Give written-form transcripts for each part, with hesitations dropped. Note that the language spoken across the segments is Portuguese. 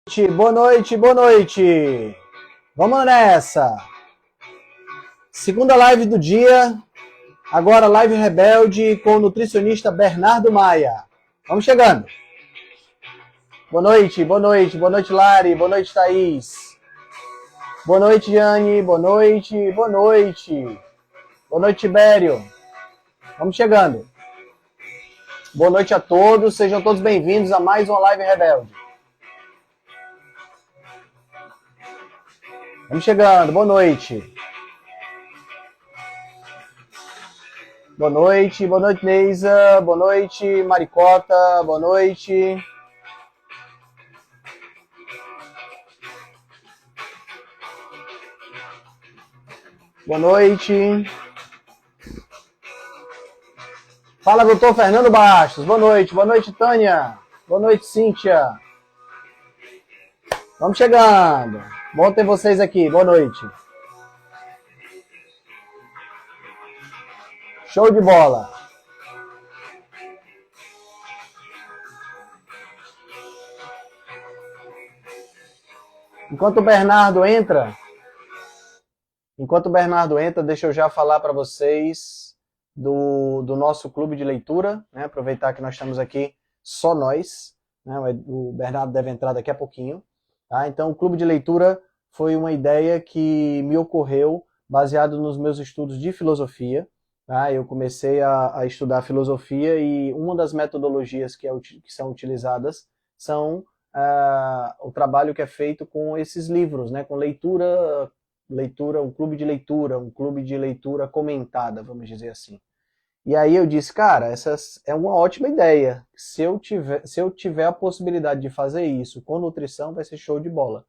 Boa noite, boa noite. Vamos nessa. Segunda live do dia. Agora live rebelde com o nutricionista Bernardo Maia. Vamos chegando. Boa noite, boa noite. Boa noite, Lari. Boa noite, Thaís. Boa noite, Jane. Boa noite, boa noite. Boa noite, Tibério. Vamos chegando. Boa noite a todos. Sejam todos bem-vindos a mais uma live rebelde. Vamos chegando. Boa noite. Boa noite, Neisa. Boa noite, Maricota. Boa noite. Boa noite. Fala, doutor Fernando Bastos. Boa noite, Tânia. Boa noite, Cíntia. Vamos chegando. Bom ter vocês aqui. Boa noite. Show de bola. Enquanto o Bernardo entra, deixa eu já falar para vocês do nosso clube de leitura, né? Aproveitar que nós estamos aqui só nós, né? O Bernardo deve entrar daqui a pouquinho. Tá? Então, o clube de leitura foi uma ideia que me ocorreu baseado nos meus estudos de filosofia. Tá? Eu comecei a estudar filosofia e uma das metodologias que são utilizadas são o trabalho que é feito com esses livros, né? Com leitura, um clube de leitura comentada, vamos dizer assim. E aí eu disse, cara, essa é uma ótima ideia. Se eu tiver a possibilidade de fazer isso com nutrição, vai ser show de bola.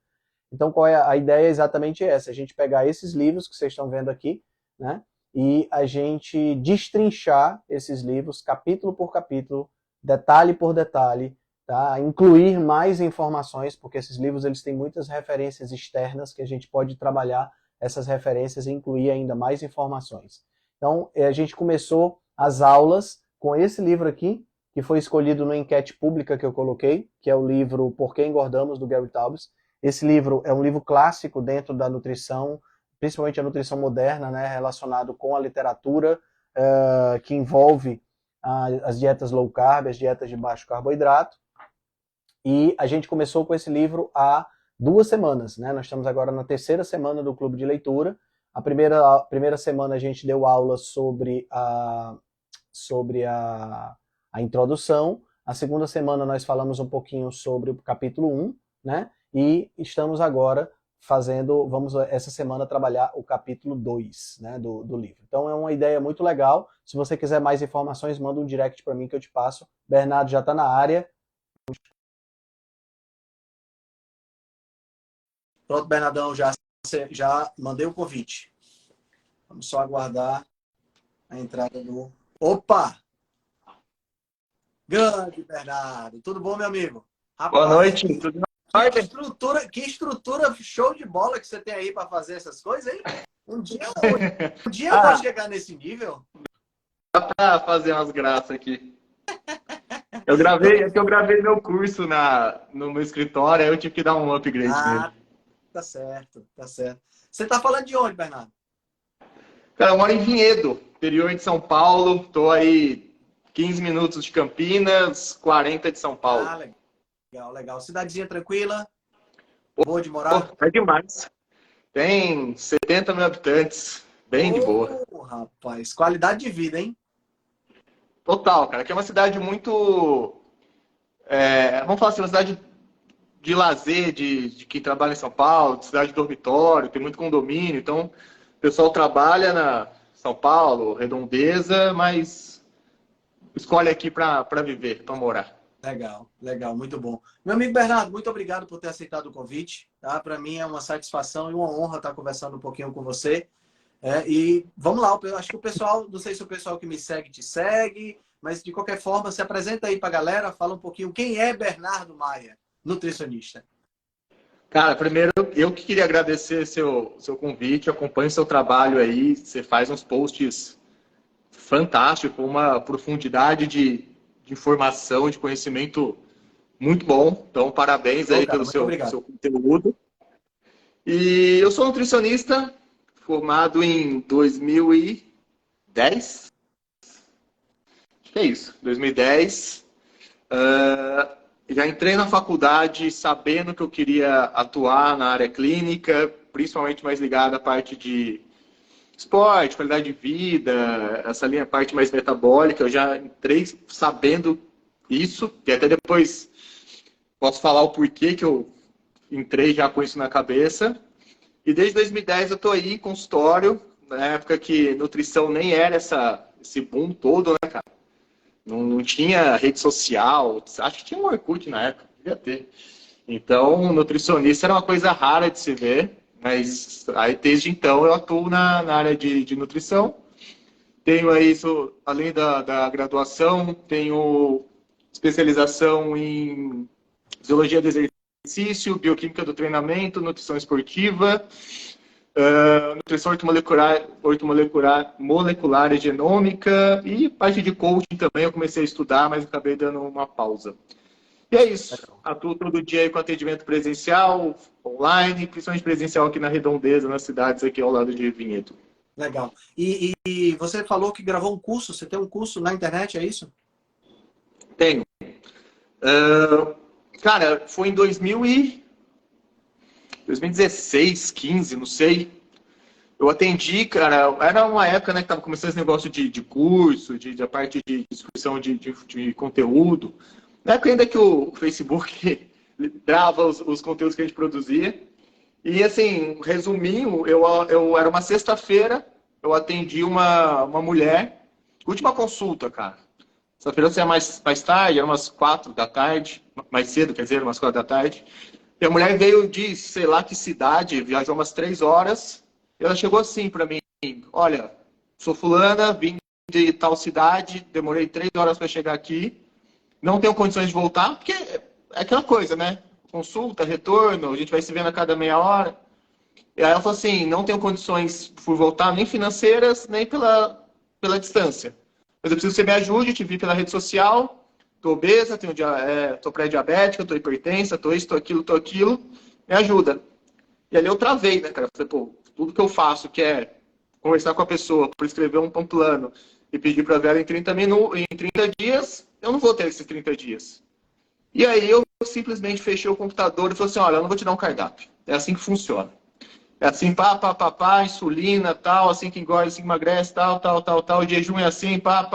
Então, qual é a ideia? É exatamente essa, a gente pegar esses livros que vocês estão vendo aqui, né? E a gente destrinchar esses livros, capítulo por capítulo, detalhe por detalhe, tá? Incluir mais informações, porque esses livros eles têm muitas referências externas que a gente pode trabalhar essas referências e incluir ainda mais informações. Então, a gente começou as aulas com esse livro aqui, que foi escolhido na enquete pública que eu coloquei, que é o livro Por que Engordamos, do Gary Taubes. Esse livro é um livro clássico dentro da nutrição, principalmente a nutrição moderna, né, relacionado com a literatura, que envolve as dietas low carb, as dietas de baixo carboidrato. E a gente começou com esse livro há 2 semanas, né? Nós estamos agora na 3ª semana do clube de leitura. A primeira semana a gente deu aula sobre a introdução. A segunda semana nós falamos um pouquinho sobre o capítulo 1, né? E estamos agora vamos essa semana trabalhar o capítulo 2, né, do livro. Então é uma ideia muito legal. Se você quiser mais informações, manda um direct para mim que eu te passo. Bernardo já está na área. Pronto, Bernardão, já mandei o convite. Vamos só aguardar a entrada do... Opa! Grande, Bernardo. Tudo bom, meu amigo? Rapaz, boa noite. Tudo que estrutura show de bola que você tem aí para fazer essas coisas, hein? Um dia eu vou chegar nesse nível. Dá para fazer umas graças aqui. Eu gravei meu curso no meu escritório, aí eu tive que dar um upgrade nele. Tá certo, tá certo. Você tá falando de onde, Bernardo? Cara, eu moro em Vinhedo, interior de São Paulo. Tô aí 15 minutos de Campinas, 40 de São Paulo. Legal. Cidadezinha tranquila? Boa de morar? É demais. Tem 70 mil habitantes, bem de boa. Rapaz, qualidade de vida, hein? Total, cara. Aqui é uma cidade muito... vamos falar assim, uma cidade de lazer de quem trabalha em São Paulo, de cidade de dormitório, tem muito condomínio, então o pessoal trabalha na São Paulo, Redondeza, mas escolhe aqui para viver, para morar. Legal, muito bom. Meu amigo Bernardo, muito obrigado por ter aceitado o convite. Tá? Para mim é uma satisfação e uma honra estar conversando um pouquinho com você. E vamos lá, eu acho que o pessoal, não sei se o pessoal que me segue te segue, mas de qualquer forma, se apresenta aí para a galera, fala um pouquinho quem é Bernardo Maia, nutricionista. Cara, primeiro eu que queria agradecer seu convite, acompanho seu trabalho aí, você faz uns posts fantásticos, uma profundidade de informação, de conhecimento muito bom. Então, parabéns Ô, aí cara, pelo muito obrigado. seu conteúdo. E eu sou nutricionista, formado em 2010. Acho que é isso, 2010. Já entrei na faculdade sabendo que eu queria atuar na área clínica, principalmente mais ligada à parte de esporte, qualidade de vida, essa linha parte mais metabólica. Eu já entrei sabendo isso, e até depois posso falar o porquê que eu entrei já com isso na cabeça. E desde 2010 eu estou aí em consultório, na época que nutrição nem era esse boom todo, né, cara? Não tinha rede social, acho que tinha um Orkut na época, devia ter. Então, nutricionista era uma coisa rara de se ver, mas aí desde então eu atuo na área de nutrição. Tenho aí isso, além da graduação, tenho especialização em fisiologia do exercício, bioquímica do treinamento, nutrição esportiva, nutrição ortomolecular e genômica, e parte de coaching também eu comecei a estudar, mas acabei dando uma pausa. E é isso. Atuo todo dia aí com atendimento presencial, online, principalmente presencial aqui na Redondeza, nas cidades aqui ao lado de Vinhedo. Legal. E você falou que gravou um curso, você tem um curso na internet, é isso? Tenho. Cara, foi em 2016, 15, não sei. Eu atendi, cara, era uma época, né, que tava começando esse negócio de curso, a parte de discussão de conteúdo. Na época ainda que o Facebook grava os conteúdos que a gente produzia. E assim, resumindo, eu era uma sexta-feira, eu atendi uma mulher, última consulta, cara. Sexta-feira você é mais tarde, era umas 4 da tarde, mais cedo, quer dizer, umas 4 da tarde. E a mulher veio de, sei lá que cidade, viajou umas 3 horas. E ela chegou assim para mim: olha, sou fulana, vim de tal cidade, demorei 3 horas para chegar aqui, não tenho condições de voltar, porque é aquela coisa, né? Consulta, retorno, a gente vai se vendo a cada meia hora. E aí ela falou assim: não tenho condições por voltar nem financeiras, nem pela distância. Mas eu preciso que você me ajude, te vi pela rede social, tô obesa, tô pré-diabética, tô hipertensa, tô isso, tô aquilo, me ajuda. E ali eu travei, né, cara? Eu falei, pô, tudo que eu faço, que é conversar com a pessoa, prescrever um plano e pedir para ver ela em 30 dias, eu não vou ter esses 30 dias. E aí eu simplesmente fechei o computador e falei assim: olha, eu não vou te dar um cardápio. É assim que funciona. É assim, pá, insulina, tal, assim que engorda, assim que emagrece, tal. O jejum é assim, pá.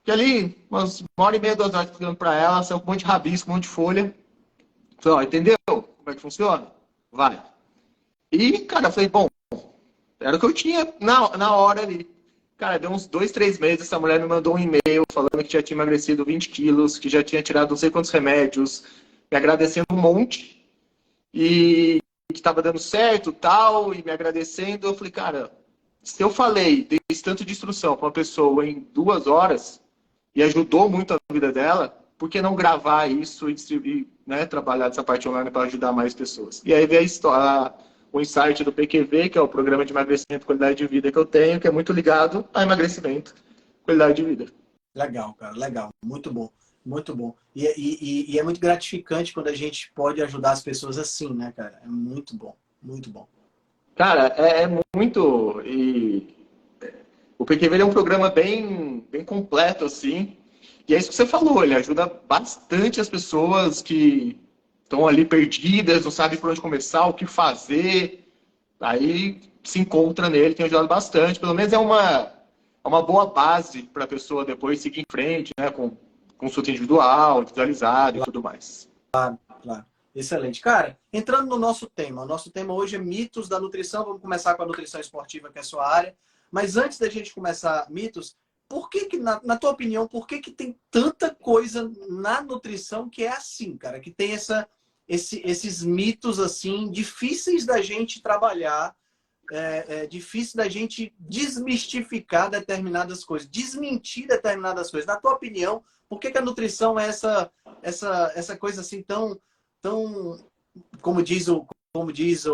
E ali, umas 1h30, 2 horas, explicando pra ela, saiu um monte de rabisco, um monte de folha. Falei, ó, entendeu como é que funciona? Vai. E, cara, eu falei, bom, era o que eu tinha na hora ali. Cara, deu uns 2, 3 meses, essa mulher me mandou um e-mail falando que já tinha emagrecido 20 quilos, que já tinha tirado não sei quantos remédios, me agradecendo um monte. E que estava dando certo, tal, e me agradecendo. Eu falei, cara, se eu falei, dei esse tanto de instrução para uma pessoa em 2 horas e ajudou muito a vida dela, por que não gravar isso e distribuir, né, trabalhar dessa parte online para ajudar mais pessoas? E aí veio a história, o insight do PQV, que é o Programa de Emagrecimento e Qualidade de Vida que eu tenho, que é muito ligado a emagrecimento e qualidade de vida. Legal, cara, legal. Muito bom, muito bom. E é muito gratificante quando a gente pode ajudar as pessoas assim, né, cara? É muito bom, muito bom. Cara, é muito. E o PQV é um programa bem completo, assim. E é isso que você falou, ele ajuda bastante as pessoas que estão ali perdidas, não sabem por onde começar, o que fazer. Aí se encontra nele, tem ajudado bastante. Pelo menos é uma boa base para a pessoa depois seguir em frente, né? Com consulta individual, individualizado e tudo mais. Claro. Excelente. Cara, entrando no nosso tema. O nosso tema hoje é mitos da nutrição. Vamos começar com a nutrição esportiva, que é a sua área. Mas antes da gente começar mitos, por que na tua opinião, por que tem tanta coisa na nutrição que é assim, cara? Que tem esses mitos, assim, difíceis da gente trabalhar, difícil da gente desmistificar determinadas coisas, desmentir determinadas coisas. Na tua opinião, por que a nutrição é essa coisa assim tão, como diz como diz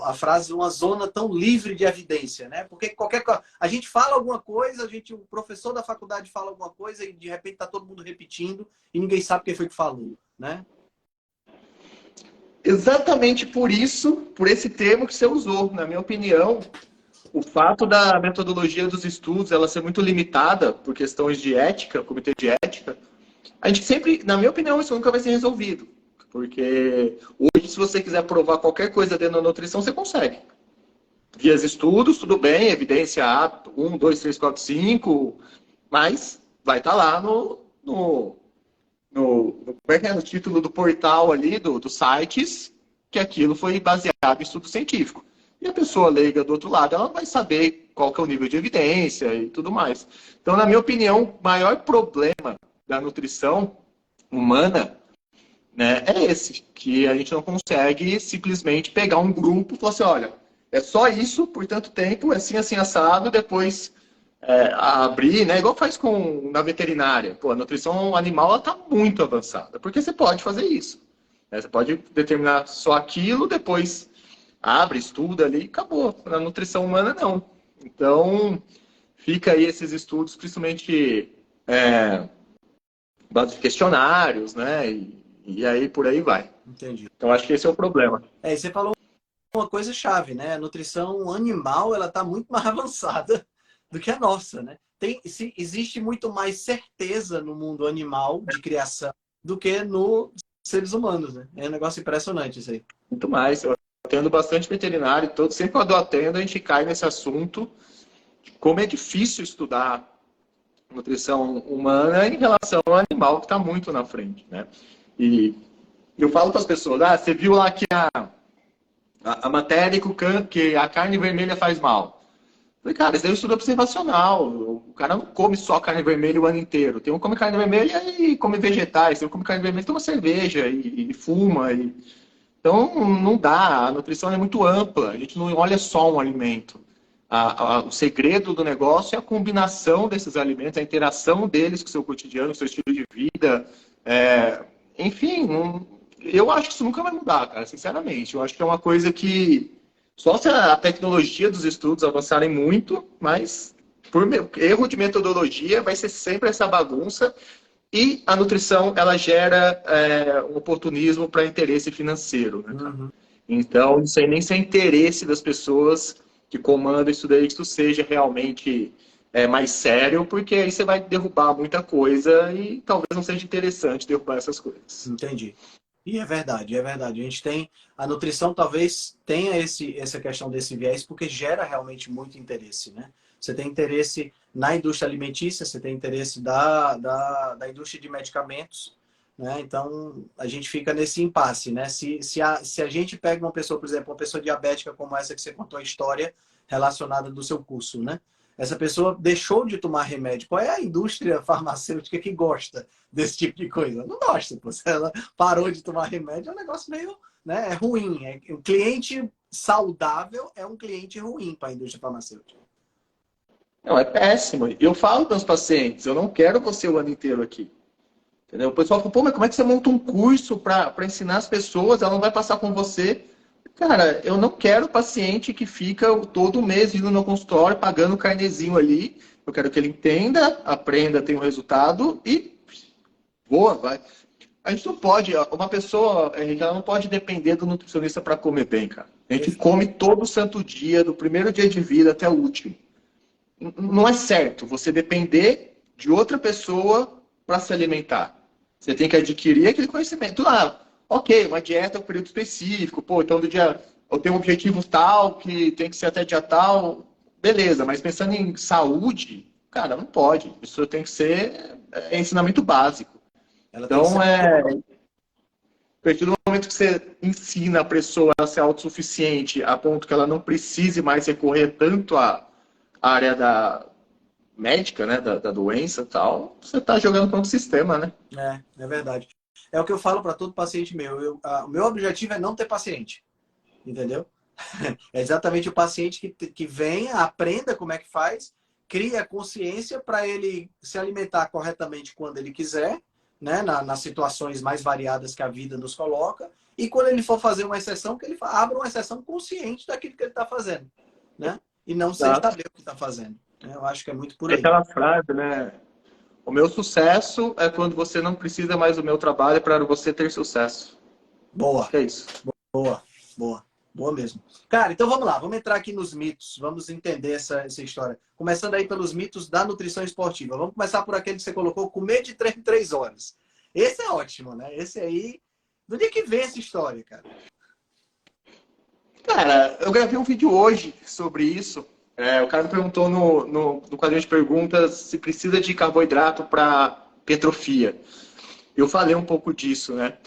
a frase, uma zona tão livre de evidência, né? Porque a gente fala alguma coisa, o professor da faculdade fala alguma coisa e de repente está todo mundo repetindo e ninguém sabe quem foi que falou, né? Exatamente por isso, por esse termo que você usou, na minha opinião, o fato da metodologia dos estudos ela ser muito limitada por questões de ética, comitê de ética, a gente sempre, na minha opinião, isso nunca vai ser resolvido. Porque hoje, se você quiser provar qualquer coisa dentro da nutrição, você consegue. Via estudos, tudo bem, evidência A, 1, 2, 3, 4, 5, mas vai estar lá como é que é, no título do portal ali, dos sites, que aquilo foi baseado em estudo científico. E a pessoa leiga do outro lado, ela vai saber qual que é o nível de evidência e tudo mais. Então, na minha opinião, o maior problema da nutrição humana, né, é esse, que a gente não consegue simplesmente pegar um grupo e falar assim, olha, é só isso por tanto tempo, é assim, assim, assado, depois abrir, né, igual faz na veterinária. Pô, a nutrição animal está muito avançada, porque você pode fazer isso. Né? Você pode determinar só aquilo, depois abre, estuda ali e acabou. Na nutrição humana, não. Então, fica aí esses estudos, principalmente bases de questionários, né? E aí por aí vai. Entendi. Então acho que esse é o problema. E você falou uma coisa chave, né? A nutrição animal, ela está muito mais avançada do que a nossa, né? Existe muito mais certeza no mundo animal de criação do que nos seres humanos, né? É um negócio impressionante isso aí. Muito mais. Eu atendo bastante veterinário, sempre quando eu atendo a gente cai nesse assunto, como é difícil estudar nutrição humana em relação ao animal que está muito na frente, né? E eu falo para as pessoas, você viu lá que a matéria que a carne vermelha faz mal. Eu falei, cara, isso é um estudo observacional. O cara não come só carne vermelha o ano inteiro. Tem um que come carne vermelha e come vegetais. Tem um que come carne vermelha e toma cerveja e fuma. Então, não dá. A nutrição é muito ampla. A gente não olha só um alimento. O segredo do negócio é a combinação desses alimentos, a interação deles com o seu cotidiano, com o seu estilo de vida. Enfim, eu acho que isso nunca vai mudar, cara, sinceramente. Eu acho que é uma coisa que só se a tecnologia dos estudos avançarem muito, mas por erro de metodologia vai ser sempre essa bagunça. E a nutrição, ela gera um oportunismo para interesse financeiro, né, cara? Uhum. Então, não sei nem se é interesse das pessoas que comandam isso daí, que isso seja realmente mais sério, porque aí você vai derrubar muita coisa e talvez não seja interessante derrubar essas coisas. Entendi. E é verdade, é verdade. A gente tem, a nutrição talvez tenha essa questão desse viés porque gera realmente muito interesse, né? Você tem interesse na indústria alimentícia, você tem interesse da indústria de medicamentos, né? Então, a gente fica nesse impasse, né? Se a gente pega uma pessoa, por exemplo, uma pessoa diabética como essa que você contou a história relacionada do seu curso, né? Essa pessoa deixou de tomar remédio. Qual é a indústria farmacêutica que gosta desse tipo de coisa? Não gosta. Pô. Se ela parou de tomar remédio, é um negócio meio, né, ruim. Um cliente saudável é um cliente ruim para a indústria farmacêutica. Não, é péssimo. Eu falo para os pacientes, eu não quero você o ano inteiro aqui. Entendeu? O pessoal fala, pô, mas como é que você monta um curso para ensinar as pessoas? Ela não vai passar com você. Cara, eu não quero paciente que fica todo mês indo no consultório, pagando o carnezinho ali. Eu quero que ele entenda, aprenda, tenha um resultado e voa, vai. A gente não pode, uma pessoa, Henrique, ela não pode depender do nutricionista para comer bem, cara. A gente come todo santo dia, do primeiro dia de vida até o último. Não é certo você depender de outra pessoa para se alimentar. Você tem que adquirir aquele conhecimento. Ok, uma dieta é um período específico, pô, então do dia eu tenho um objetivo tal, que tem que ser até dia tal, beleza, mas pensando em saúde, cara, não pode. Isso tem que ser ensinamento básico. Ela tem que Então, ser... a partir do momento que você ensina a pessoa a ser autossuficiente, a ponto que ela não precise mais recorrer tanto à área da médica, né, da doença e tal, você está jogando contra o sistema, né? É verdade. É o que eu falo para todo paciente meu. O meu objetivo é não ter paciente. Entendeu? É exatamente o paciente que venha, aprenda como é que faz, cria consciência para ele se alimentar corretamente quando ele quiser, né? Nas situações mais variadas que a vida nos coloca, E quando ele for fazer uma exceção, que ele abra uma exceção consciente daquilo que ele está fazendo, né? E não sem Exato. saber o que está fazendo. Eu acho que é muito por É aí. aquela frase, né? O meu sucesso é quando você não precisa mais do meu trabalho para você ter sucesso. Acho Boa, que é isso. boa, boa. Boa mesmo. Cara, então vamos lá. Vamos entrar aqui nos mitos. Vamos entender essa história. Começando aí pelos mitos da nutrição esportiva. Vamos começar por aquele que você colocou, comer de 3 em 3 horas. Esse é ótimo, né? Esse aí... Do dia que vem essa história, cara? Cara, eu gravei um vídeo hoje sobre isso. O cara me perguntou no quadrinho de perguntas se precisa de carboidrato para hipertrofia. Eu falei um pouco disso, né?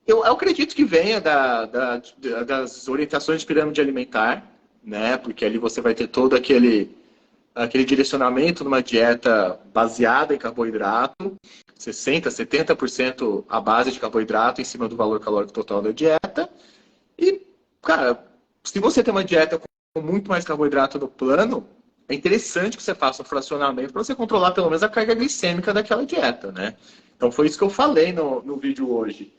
Eu acredito que venha das orientações de pirâmide alimentar, né? Porque ali você vai ter todo aquele direcionamento numa dieta baseada em carboidrato, 60%, 70% a base de carboidrato em cima do valor calórico total da dieta. E, cara, se você tem uma dieta com muito mais carboidrato no plano, é interessante que você faça um fracionamento para você controlar pelo menos a carga glicêmica daquela dieta, né? Então foi isso que eu falei no vídeo hoje.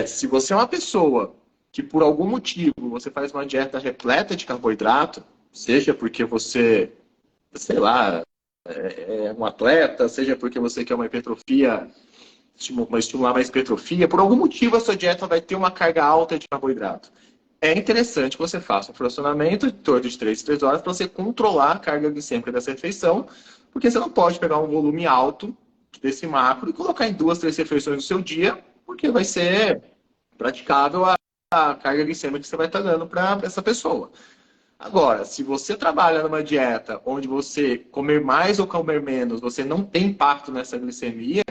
Se você é uma pessoa que por algum motivo você faz uma dieta repleta de carboidrato, seja porque você, sei lá, é um atleta, seja porque você quer uma hipertrofia, estimular mais hipertrofia, por algum motivo a sua dieta vai ter uma carga alta de carboidrato. É interessante que você faça um fracionamento de torno de 3 horas para você controlar a carga glicêmica dessa refeição, porque você não pode pegar um volume alto desse macro e colocar em 2, 3 refeições no seu dia, porque vai ser praticável a carga glicêmica que você vai estar dando para essa pessoa. Agora, se você trabalha numa dieta onde você comer mais ou comer menos, você não tem impacto nessa glicemia,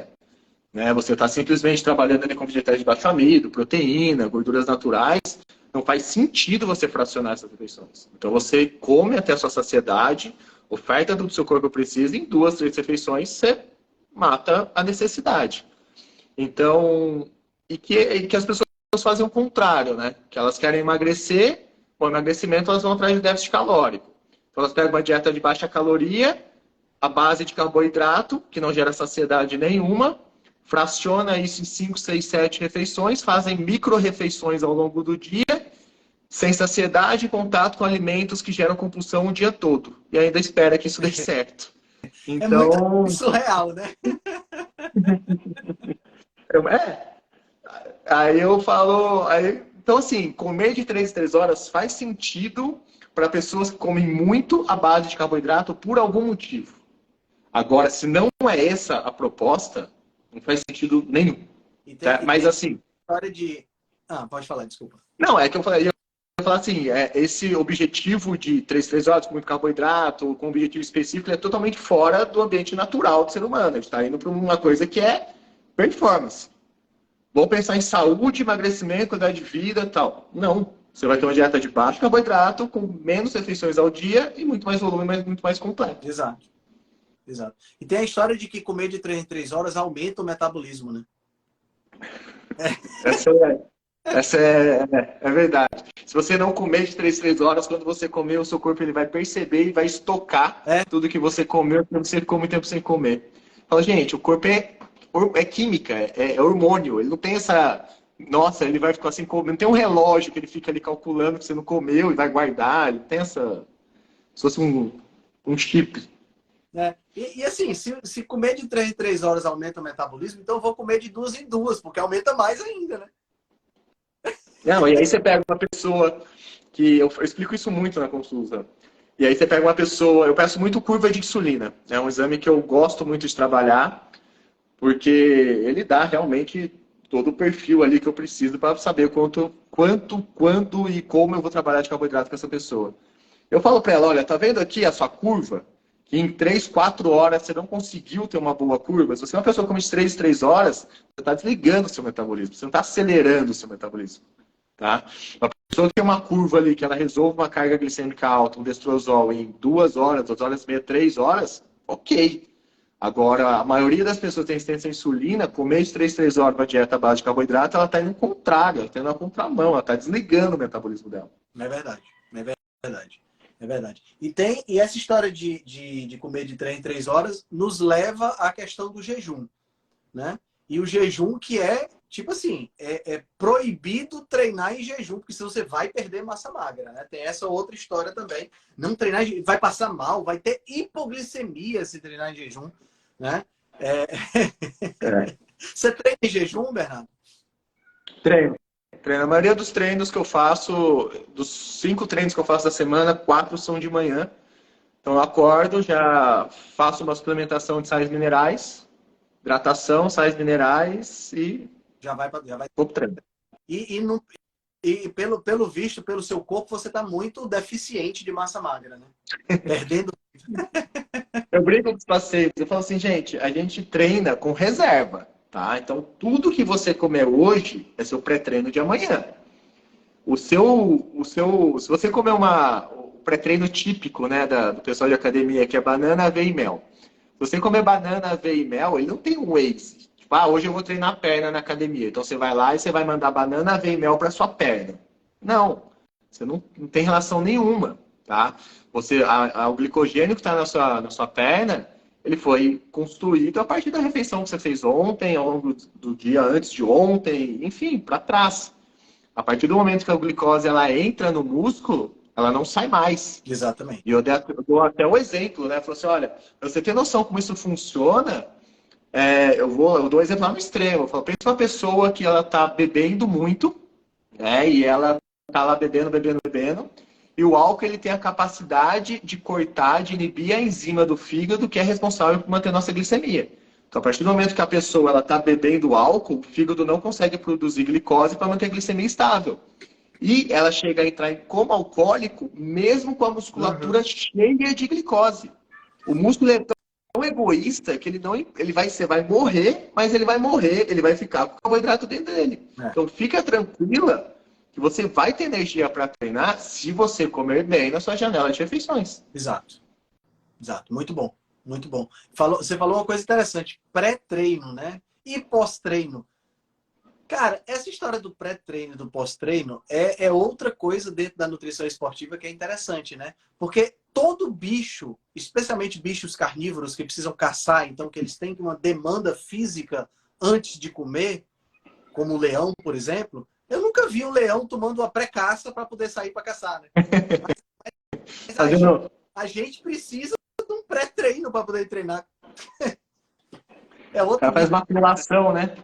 né? Você está simplesmente trabalhando ali com vegetais de baixo amido, proteína, gorduras naturais, não faz sentido você fracionar essas refeições. Então você come até a sua saciedade, oferta tudo que o seu corpo precisa, em 2, 3 refeições você mata a necessidade. Então, e que as pessoas fazem o contrário, né? Que elas querem emagrecer, com o emagrecimento elas vão atrás de déficit calórico. Então elas pegam uma dieta de baixa caloria, a base de carboidrato, que não gera saciedade nenhuma, fraciona isso em 5, 6, 7 refeições, fazem micro-refeições ao longo do dia, sem saciedade e contato com alimentos que geram compulsão o dia todo. E ainda espera que isso dê certo. É muito Então, surreal, né? é. Aí eu falo. Então, assim, comer de 3 em 3 horas faz sentido para pessoas que comem muito à base de carboidrato por algum motivo. Agora, se não é essa a proposta, não faz sentido nenhum. Tá? Mas assim. História de. Ah, pode falar, desculpa. Não, é que eu falei. Eu falar assim, esse objetivo de 3 horas com muito carboidrato, com um objetivo específico, é totalmente fora do ambiente natural do ser humano. A gente está indo para uma coisa que é performance. Vou pensar em saúde, emagrecimento, qualidade de vida e tal. Não. Você vai ter uma dieta de baixo carboidrato, com menos refeições ao dia e muito mais volume, mas muito mais completo. Exato. Exato. E tem a história de que comer de 3 em 3 horas aumenta o metabolismo, né? Essa é verdade. Se você não comer de 3 em 3 horas, quando você comer, o seu corpo ele vai perceber e vai estocar tudo que você comeu, porque você ficou muito tempo sem comer. Fala, gente, o corpo é química, é hormônio. Ele não tem essa... Nossa, ele vai ficar assim, não tem um relógio que ele fica ali calculando que você não comeu e vai guardar. Ele tem essa... Se fosse um chip. E assim, se comer de 3 em 3 horas aumenta o metabolismo, então eu vou comer de 2 em 2, porque aumenta mais ainda, né? Não, e aí você pega uma pessoa que... Eu explico isso muito na consulta. E aí você pega uma pessoa... Eu peço muito curva de insulina. É um exame que eu gosto muito de trabalhar, porque ele dá realmente todo o perfil ali que eu preciso para saber quanto, quando e como eu vou trabalhar de carboidrato com essa pessoa. Eu falo para ela, olha, tá vendo aqui a sua curva? Que em 3, 4 horas você não conseguiu ter uma boa curva. Se você é uma pessoa que come de 3 em 3 horas, você está desligando o seu metabolismo, você não está acelerando o seu metabolismo. Tá? Uma pessoa que tem uma curva ali, que ela resolve uma carga glicêmica alta, um destrozol em 2 horas, 2 horas e meia, 3 horas, ok. Agora, a maioria das pessoas que tem resistência à insulina, comer de 3 horas para dieta base de carboidrato, ela está indo contrário, ela está indo na contramão, ela está desligando o metabolismo dela. É verdade, é verdade. É verdade. E essa história de comer de 3 em 3 horas nos leva à questão do jejum, né? E o jejum que é, tipo assim, é proibido treinar em jejum, porque senão você vai perder massa magra, né? Tem essa outra história também. Não treinar, vai passar mal, vai ter hipoglicemia se treinar em jejum, né? É... É. Você treina em jejum, Bernardo? Treino. Treino. A maioria dos treinos que eu faço, dos 5 treinos que eu faço da semana, 4 são de manhã. Então eu acordo, já faço uma suplementação de sais minerais, hidratação, sais minerais e Já vai. vou pro treino. E, não, e pelo visto, pelo seu corpo, você está muito deficiente de massa magra, né? Perdendo. Eu brinco com os pacientes, eu falo assim, gente, a gente treina com reserva, tá? Então tudo que você comer hoje é seu pré-treino de amanhã. Se você comer o pré-treino típico, né, do pessoal de academia, que é banana, aveia e mel. Se você comer banana, aveia e mel, ele não tem um Waze. Tipo, hoje eu vou treinar perna na academia. Então você vai lá e você vai mandar banana, aveia e mel para sua perna. Não, você não tem relação nenhuma, tá? O glicogênio que está na sua perna, ele foi construído a partir da refeição que você fez ontem, ao longo do dia antes de ontem, enfim, para trás. A partir do momento que a glicose ela entra no músculo, ela não sai mais. Exatamente. E eu dou até o exemplo, né? Falou assim, olha, pra você ter noção como isso funciona, eu dou um exemplo lá no extremo. Eu falo, pensa uma pessoa que ela tá bebendo muito, né? E ela tá lá bebendo, bebendo, bebendo. E o álcool ele tem a capacidade de cortar, de inibir a enzima do fígado que é responsável por manter a nossa glicemia. Então, a partir do momento que a pessoa está bebendo álcool, o fígado não consegue produzir glicose para manter a glicemia estável. E ela chega a entrar em coma alcoólico, mesmo com a musculatura cheia de glicose. O músculo é tão egoísta que você vai morrer, mas ele vai morrer, ele vai ficar com o carboidrato dentro dele. Então, fica tranquila que você vai ter energia para treinar se você comer bem na sua janela de refeições. Exato. Exato. Muito bom. Muito bom. Você falou uma coisa interessante. Pré-treino, né? E pós-treino. Cara, essa história do pré-treino e do pós-treino é outra coisa dentro da nutrição esportiva que é interessante, né? Porque todo bicho, especialmente bichos carnívoros que precisam caçar, então que eles têm uma demanda física antes de comer, como o leão, por exemplo, eu nunca vi um leão tomando uma pré-caça para poder sair para caçar, né? Mas a gente precisa de um pré-treino para poder treinar. É O outro cara faz nível. uma acumulação, né?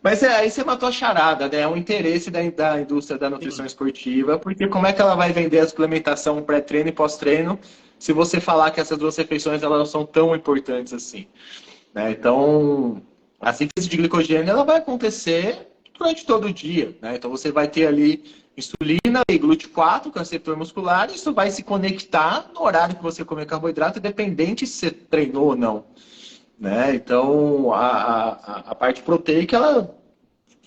Mas aí você matou a charada, né? É um interesse da indústria da nutrição Sim. esportiva, porque como é que ela vai vender a suplementação pré-treino e pós-treino se você falar que essas duas refeições elas não são tão importantes assim, né? Então, a síntese de glicogênio ela vai acontecer durante todo o dia, né? Então você vai ter ali insulina e GLUT4, que é o receptor muscular, e isso vai se conectar no horário que você comer carboidrato, independente se você treinou ou não, né? Então, a parte proteica, ela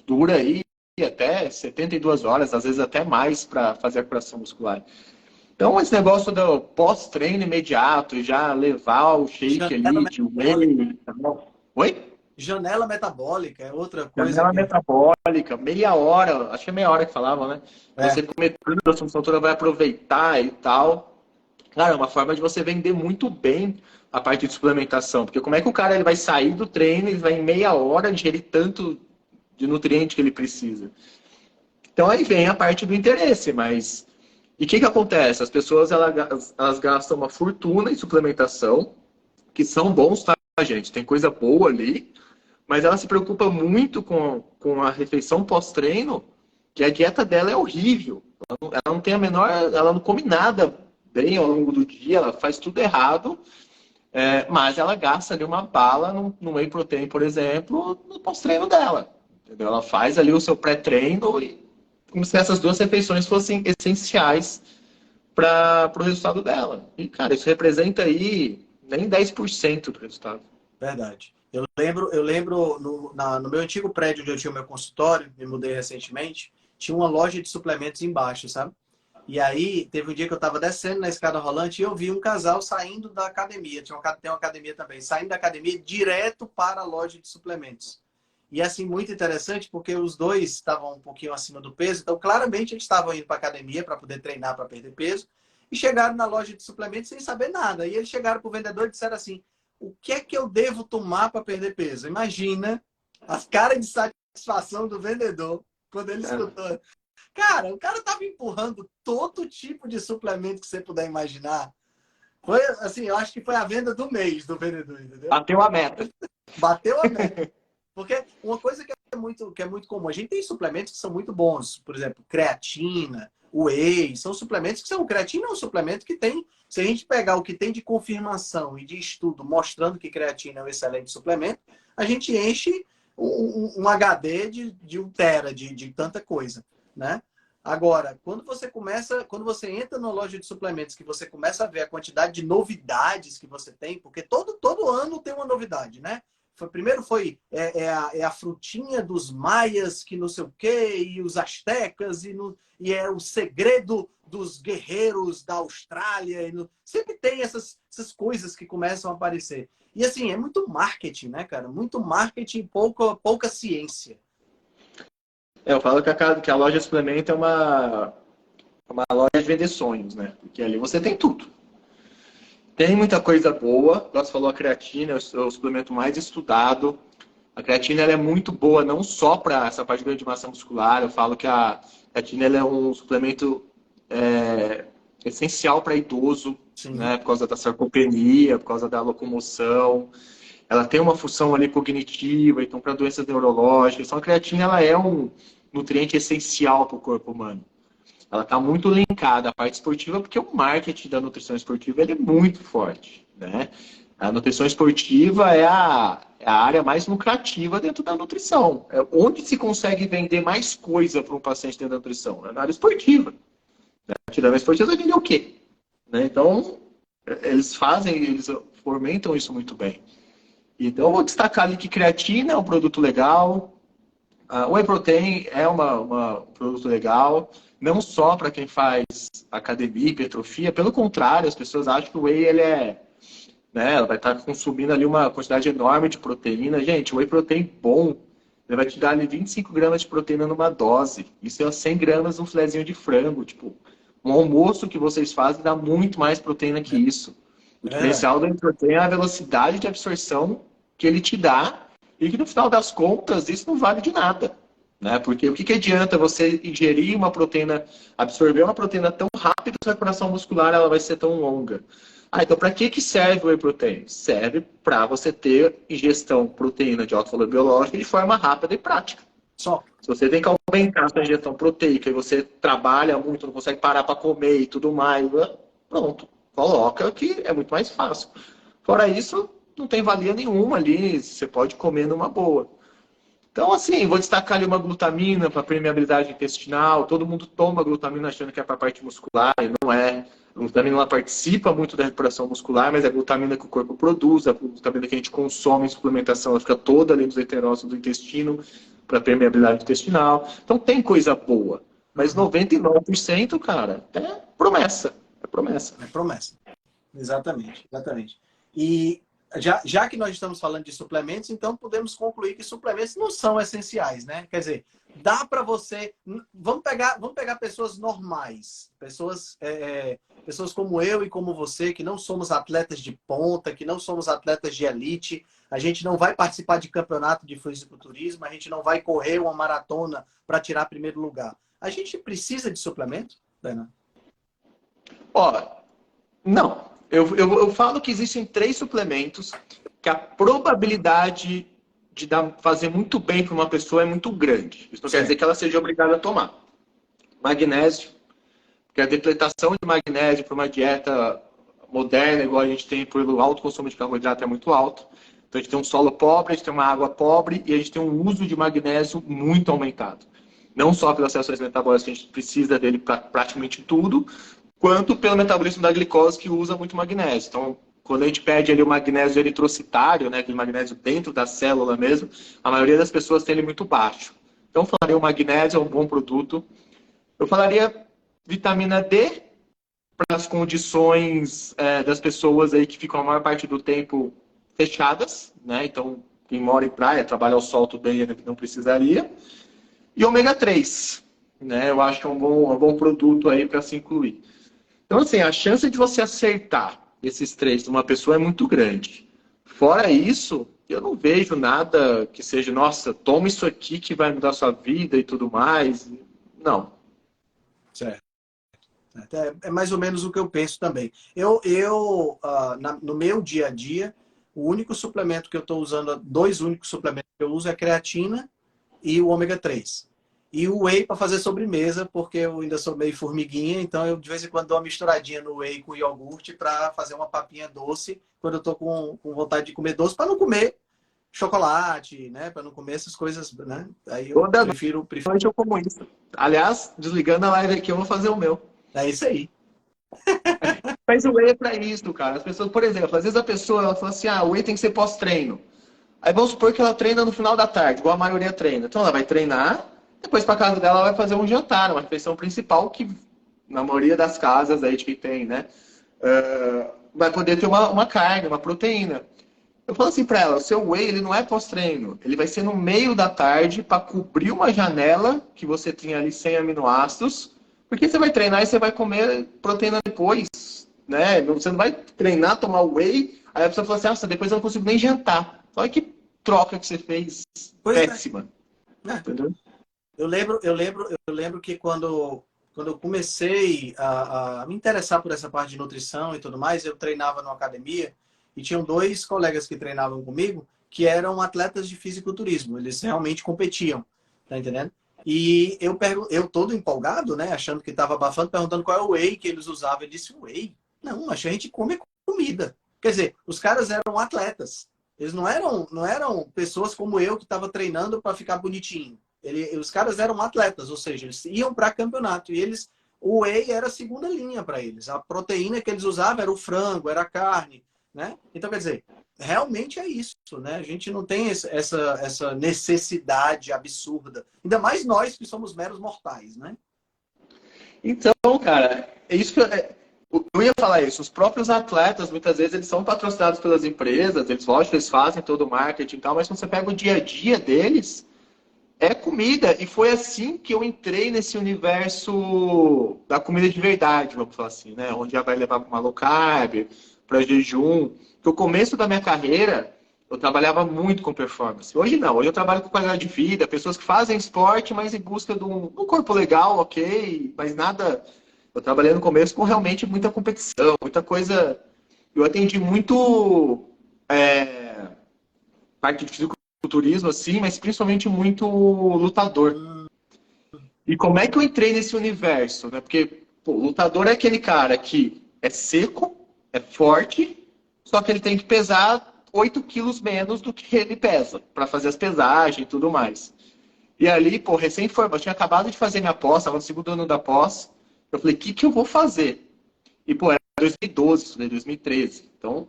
dura aí até 72 horas, às vezes até mais, para fazer a recuperação muscular. Então, esse negócio do pós-treino imediato, já levar o shake Janela ali de metabólica. whey. Tá bom? Oi? Janela metabólica é outra coisa Janela que... metabólica, meia hora, acho que é meia hora que falavam, né? É, Você comer tudo, a sua musculatura vai aproveitar e tal. Cara, é uma forma de você vender muito bem a parte de suplementação. Porque como é que o cara ele vai sair do treino e vai em meia hora digerir tanto de nutriente que ele precisa? Então aí vem a parte do interesse, mas... E o que acontece? As pessoas elas gastam uma fortuna em suplementação, que são bons, tá, gente? Tem coisa boa ali, mas ela se preocupa muito com a refeição pós-treino, que a dieta dela é horrível. Ela não tem a menor... Ela não come nada bem ao longo do dia, ela faz tudo errado, mas ela gasta ali uma bala no whey protein, por exemplo, no pós-treino dela. Entendeu? Ela faz ali o seu pré-treino e como se essas duas refeições fossem essenciais para o resultado dela. E, cara, isso representa aí nem 10% do resultado. verdade. Eu lembro no meu antigo prédio onde eu tinha o meu consultório, me mudei recentemente, tinha uma loja de suplementos embaixo, sabe? E aí, teve um dia que eu estava descendo na escada rolante e eu vi um casal saindo da academia. Tem uma academia também. Saindo da academia direto para a loja de suplementos. E assim, muito interessante, porque os dois estavam um pouquinho acima do peso. Então, claramente, eles estavam indo para a academia para poder treinar, para perder peso. E chegaram na loja de suplementos sem saber nada. E eles chegaram para o vendedor e disseram assim: o que é que eu devo tomar para perder peso? Imagina as caras de satisfação do vendedor quando ele escutou. Cara, o cara tava empurrando todo tipo de suplemento que você puder imaginar. Foi assim, eu acho que foi a venda do mês do vendedor, entendeu? Bateu a meta. Bateu a meta. Porque uma coisa que é muito comum, a gente tem suplementos que são muito bons, por exemplo, creatina, whey, são suplementos que são. Creatina é um suplemento que tem, se a gente pegar o que tem de confirmação e de estudo mostrando que creatina é um excelente suplemento, a gente enche um HD de 1 tera de tanta coisa, né? Agora, quando você entra na loja de suplementos, que você começa a ver a quantidade de novidades que você tem, porque todo ano tem uma novidade, né? Primeiro foi a frutinha dos maias, que não sei o quê, e os astecas, e é o segredo dos guerreiros da Austrália. Sempre tem essas coisas que começam a aparecer. E assim, é muito marketing, né, cara? Muito marketing, pouca ciência. Eu falo que a loja de suplemento é uma loja de vender sonhos, né? Porque ali você tem tudo. Tem muita coisa boa. Igual você falou, a creatina é o suplemento mais estudado. A creatina ela é muito boa, não só para essa parte de ganho de massa muscular. Eu falo que a creatina ela é um suplemento essencial para idoso, né? Por causa da sarcopenia, por causa da locomoção. Ela tem uma função ali cognitiva, então para doenças neurológicas. Então a creatina ela é um nutriente essencial para o corpo humano. Ela está muito linkada à parte esportiva, porque o marketing da nutrição esportiva ele é muito forte, né? A nutrição esportiva é a área mais lucrativa dentro da nutrição. É onde se consegue vender mais coisa para um paciente dentro da nutrição? É na área esportiva. Né? Tirando a esportiva, vai vender o quê? Né? Então, eles fomentam isso muito bem. Então, eu vou destacar ali que creatina é um produto legal, o whey protein é um produto legal, não só para quem faz academia, hipertrofia, pelo contrário, as pessoas acham que o whey né, ela vai estar consumindo ali uma quantidade enorme de proteína. Gente, o whey protein bom, ele vai te dar ali 25 gramas de proteína numa dose. Isso é 100 gramas um filezinho de frango. Tipo, um almoço que vocês fazem dá muito mais proteína que isso. O diferencial do whey protein é a velocidade de absorção que ele te dá e que no final das contas isso não vale de nada. Né? Porque o que adianta você ingerir uma proteína, absorver uma proteína tão rápido que a recuperação muscular ela vai ser tão longa? Então para que serve o whey protein? Serve para você ter ingestão de proteína de alto valor biológico de forma rápida e prática. Só. Se você tem que aumentar a sua ingestão proteica e você trabalha muito, não consegue parar para comer e tudo mais, pronto, coloca que é muito mais fácil. Fora isso, não tem valia nenhuma ali, você pode comer numa boa. Então, assim, vou destacar ali uma glutamina para permeabilidade intestinal. Todo mundo toma glutamina achando que é para a parte muscular, e não é. A glutamina ela participa muito da recuperação muscular, mas é a glutamina que o corpo produz, a glutamina que a gente consome em suplementação, ela fica toda ali nos enterócitos do intestino para permeabilidade intestinal. Então, tem coisa boa. Mas 99%, cara, é promessa. É promessa. É promessa. Exatamente, exatamente. E já que nós estamos falando de suplementos, então podemos concluir que suplementos não são essenciais, né? Quer dizer, dá para você... Vamos pegar pessoas normais, pessoas como eu e como você, que não somos atletas de ponta, que não somos atletas de elite, a gente não vai participar de campeonato de fisiculturismo, a gente não vai correr uma maratona para tirar primeiro lugar. A gente precisa de suplemento, Dana? Não. Eu falo que existem 3 suplementos que a probabilidade de fazer muito bem para uma pessoa é muito grande. Isso não quer dizer que ela seja obrigada a tomar. Magnésio, porque a depletação de magnésio para uma dieta moderna, igual a gente tem pelo alto consumo de carboidrato, é muito alto. Então a gente tem um solo pobre, a gente tem uma água pobre e a gente tem um uso de magnésio muito aumentado. Não só pelas reações metabólicas que a gente precisa dele para praticamente tudo, quanto pelo metabolismo da glicose, que usa muito magnésio. Então, quando a gente pede ali o magnésio eritrocitário, né, aquele magnésio dentro da célula mesmo, a maioria das pessoas tem ele muito baixo. Então, eu falaria o magnésio é um bom produto. Eu falaria vitamina D para as condições das pessoas aí que ficam a maior parte do tempo fechadas, né? Então, quem mora em praia, trabalha ao sol, tudo bem, não precisaria. E ômega 3, né? Eu acho que é um bom produto aí para se incluir. Então, assim, a chance de você acertar esses 3 numa pessoa é muito grande. Fora isso, eu não vejo nada que seja, nossa, toma isso aqui que vai mudar a sua vida e tudo mais. Não. Certo. É mais ou menos o que eu penso também. No meu dia a dia, o único suplemento que eu estou usando, dois únicos suplementos que eu uso é a creatina e o ômega 3. E o whey para fazer sobremesa, porque eu ainda sou meio formiguinha, então eu de vez em quando dou uma misturadinha no whey com iogurte para fazer uma papinha doce, quando eu estou com vontade de comer doce, para não comer chocolate, né? Para não comer essas coisas, né? Aí eu Toda prefiro. noite eu como isso. Aliás, desligando a live aqui, eu vou fazer o meu. É isso aí. Mas o whey é pra isso, cara. As pessoas, por exemplo, às vezes a pessoa ela fala assim, ah, o whey tem que ser pós-treino. Aí vamos supor que ela treina no final da tarde, igual a maioria treina. Então ela vai treinar, depois para casa dela ela vai fazer um jantar, uma refeição principal que na maioria das casas aí de quem tem, né? Vai poder ter uma carne, uma proteína. Eu falo assim para ela, o seu whey ele não é pós-treino, ele vai ser no meio da tarde para cobrir uma janela que você tem ali sem aminoácidos, porque você vai treinar e você vai comer proteína depois, né? Você não vai treinar, tomar whey, aí a pessoa fala assim, nossa, depois eu não consigo nem jantar. Olha que troca que você fez Pois é. péssima. É. Entendeu? Eu lembro que quando eu comecei a me interessar por essa parte de nutrição e tudo mais, eu treinava numa academia e tinham dois colegas que treinavam comigo que eram atletas de fisiculturismo. Eles realmente competiam, tá entendendo? E eu todo empolgado, né, achando que estava abafando, perguntando qual é o whey que eles usavam. Ele disse, whey? Não, mas a gente come comida. Quer dizer, os caras eram atletas. Eles não eram pessoas como eu que estava treinando para ficar bonitinho. Os caras eram atletas, ou seja, eles iam para campeonato e o whey era a segunda linha para eles. A proteína que eles usavam era o frango, era a carne, né? Então, quer dizer, realmente é isso, né? A gente não tem essa necessidade absurda. Ainda mais nós que somos meros mortais, né? Então, cara, é isso que eu ia falar isso. Os próprios atletas, muitas vezes, eles são patrocinados pelas empresas, eles, lógico, eles fazem todo o marketing e tal, mas quando você pega o dia a dia deles, é comida. E foi assim que eu entrei nesse universo da comida de verdade, vamos falar assim, né? Onde já vai levar para uma low carb, para jejum. Porque o começo da minha carreira, eu trabalhava muito com performance. Hoje não, hoje eu trabalho com qualidade de vida, pessoas que fazem esporte, mas em busca de um corpo legal, ok, mas nada. Eu trabalhei no começo com realmente muita competição, muita coisa. Eu atendi muito parte de fisiculturismo, assim, mas principalmente muito lutador. E como é que eu entrei nesse universo? Né? Porque pô, o lutador é aquele cara que é seco, é forte, só que ele tem que pesar 8 quilos menos do que ele pesa, para fazer as pesagens e tudo mais. E ali, pô, recém-formado, eu tinha acabado de fazer minha pós, estava no segundo ano da pós, eu falei, o que eu vou fazer? E, pô, era 2012, estudei 2013, então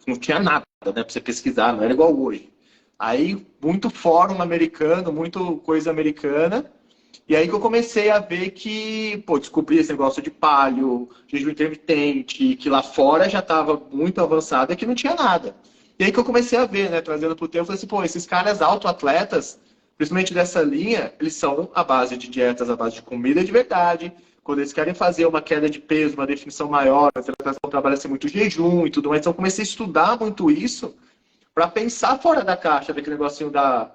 não tinha nada, né, para você pesquisar, não era igual hoje. Aí, muito fórum americano, muito coisa americana, e aí que eu comecei a ver que, pô, descobri esse negócio de paleo, jejum intermitente, que lá fora já estava muito avançado e que não tinha nada. E aí que eu comecei a ver, né, trazendo para o tempo, eu falei assim, pô, esses caras autoatletas, principalmente dessa linha, eles são a base de dietas, a base de comida de verdade. Quando eles querem fazer uma queda de peso, uma definição maior, a alimentação trabalha-se muito jejum e tudo mais. Então eu comecei a estudar muito isso para pensar fora da caixa daquele negocinho da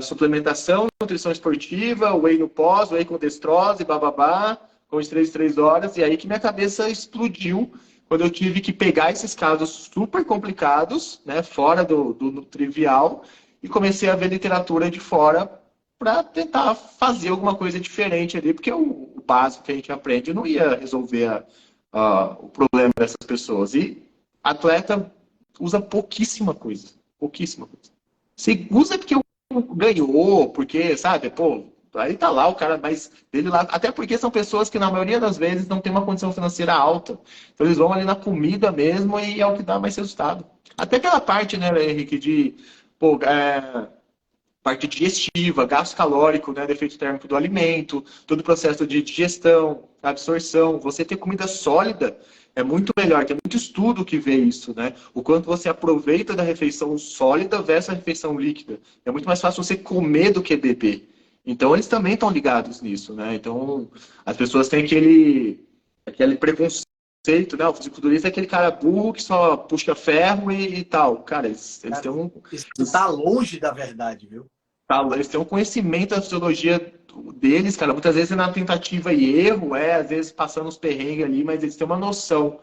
suplementação, nutrição esportiva, whey no pós, whey com destrose, bababá, com os 3 horas. E aí que minha cabeça explodiu quando eu tive que pegar esses casos super complicados, né, fora do trivial, e comecei a ver literatura de fora para tentar fazer alguma coisa diferente ali, porque o básico que a gente aprende não ia resolver o problema dessas pessoas. E atleta usa pouquíssima coisa. Pouquíssima coisa. Você usa porque ganhou, porque, sabe, pô, aí tá lá o cara, mas dele lá, até porque são pessoas que na maioria das vezes não tem uma condição financeira alta. Então eles vão ali na comida mesmo e é o que dá mais resultado. Até aquela parte, né, Henrique, de pô, parte digestiva, gasto calórico, né, defeito térmico do alimento, todo o processo de digestão, absorção, você ter comida sólida é muito melhor, tem muito estudo que vê isso, né? O quanto você aproveita da refeição sólida versus a refeição líquida. É muito mais fácil você comer do que beber. Então, eles também estão ligados nisso, né? Então, as pessoas têm aquele preconceito preconceito, né? O fisiculturista é aquele cara burro que só puxa ferro e tal. Cara, eles têm um. Isso tá longe da verdade, viu? Eles têm um conhecimento da fisiologia deles, cara. Muitas vezes é na tentativa e erro, às vezes passando os perrengues ali, mas eles têm uma noção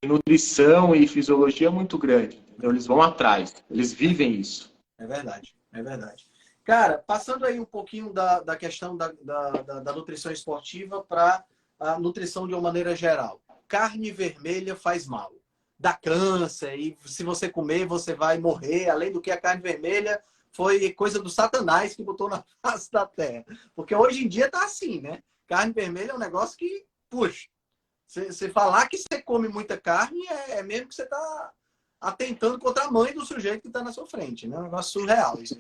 de nutrição e fisiologia muito grande. Entendeu? Eles vão atrás, eles vivem isso. É verdade, é verdade. Cara, passando aí um pouquinho da questão da nutrição esportiva para a nutrição de uma maneira geral. Carne vermelha faz mal. Dá câncer e se você comer, você vai morrer. Além do que a carne vermelha foi coisa do Satanás que botou na face da terra. Porque hoje em dia tá assim, né? Carne vermelha é um negócio que, puxa, você falar que você come muita carne é mesmo que você tá atentando contra a mãe do sujeito que está na sua frente, né? É um negócio surreal isso.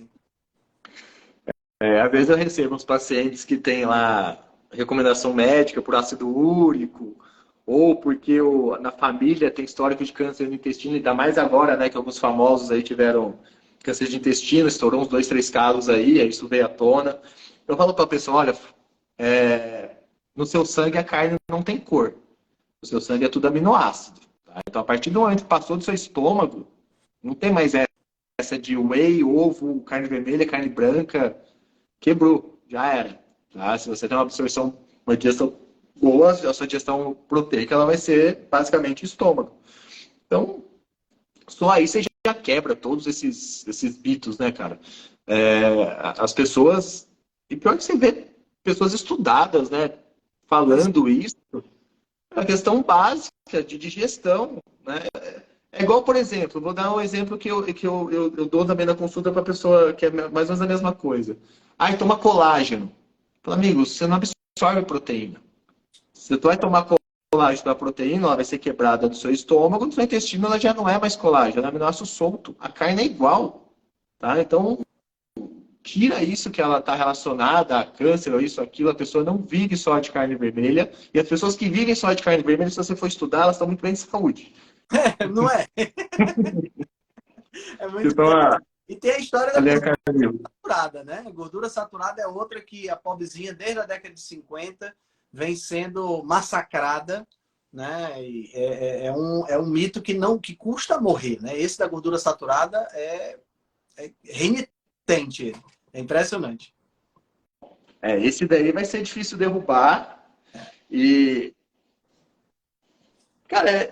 Às vezes eu recebo uns pacientes que têm lá recomendação médica por ácido úrico, ou porque na família tem histórico de câncer no intestino, ainda mais agora, né, que alguns famosos aí tiveram câncer de intestino, estourou uns 2, 3 casos aí isso veio à tona. Eu falo para a pessoa, olha, no seu sangue a carne não tem cor, o seu sangue é tudo aminoácido. Tá? Então, a partir do momento que passou do seu estômago, não tem mais essa de whey, ovo, carne vermelha, carne branca, quebrou, já era. Tá? Se você tem uma digestão boa, a sua digestão proteica ela vai ser basicamente estômago. Então, só aí você já quebra todos esses mitos, né, cara? As pessoas... E pior que você vê pessoas estudadas, né, falando isso, é uma questão básica de digestão, né? É igual, por exemplo, vou dar um exemplo que eu dou também na consulta para a pessoa que é mais ou menos a mesma coisa. Toma colágeno. Fala, amigo, você não absorve proteína. Se tu vai tomar colágeno da proteína, ela vai ser quebrada do seu estômago, no seu intestino ela já não é mais colágeno, ela é aminoácido solto. A carne é igual, tá? Então, tira isso que ela está relacionada a câncer ou isso, aquilo, a pessoa não vive só de carne vermelha, e as pessoas que vivem só de carne vermelha, se você for estudar, elas estão muito bem de saúde. Não é? É muito Então, bem. E tem a história da gordura carne saturada, né? Gordura saturada é outra que a pobrezinha, desde a década de 50, vem sendo massacrada, né? E é um mito que custa morrer, né? Esse da gordura saturada é renitente. É impressionante. Esse daí vai ser difícil derrubar. E, cara,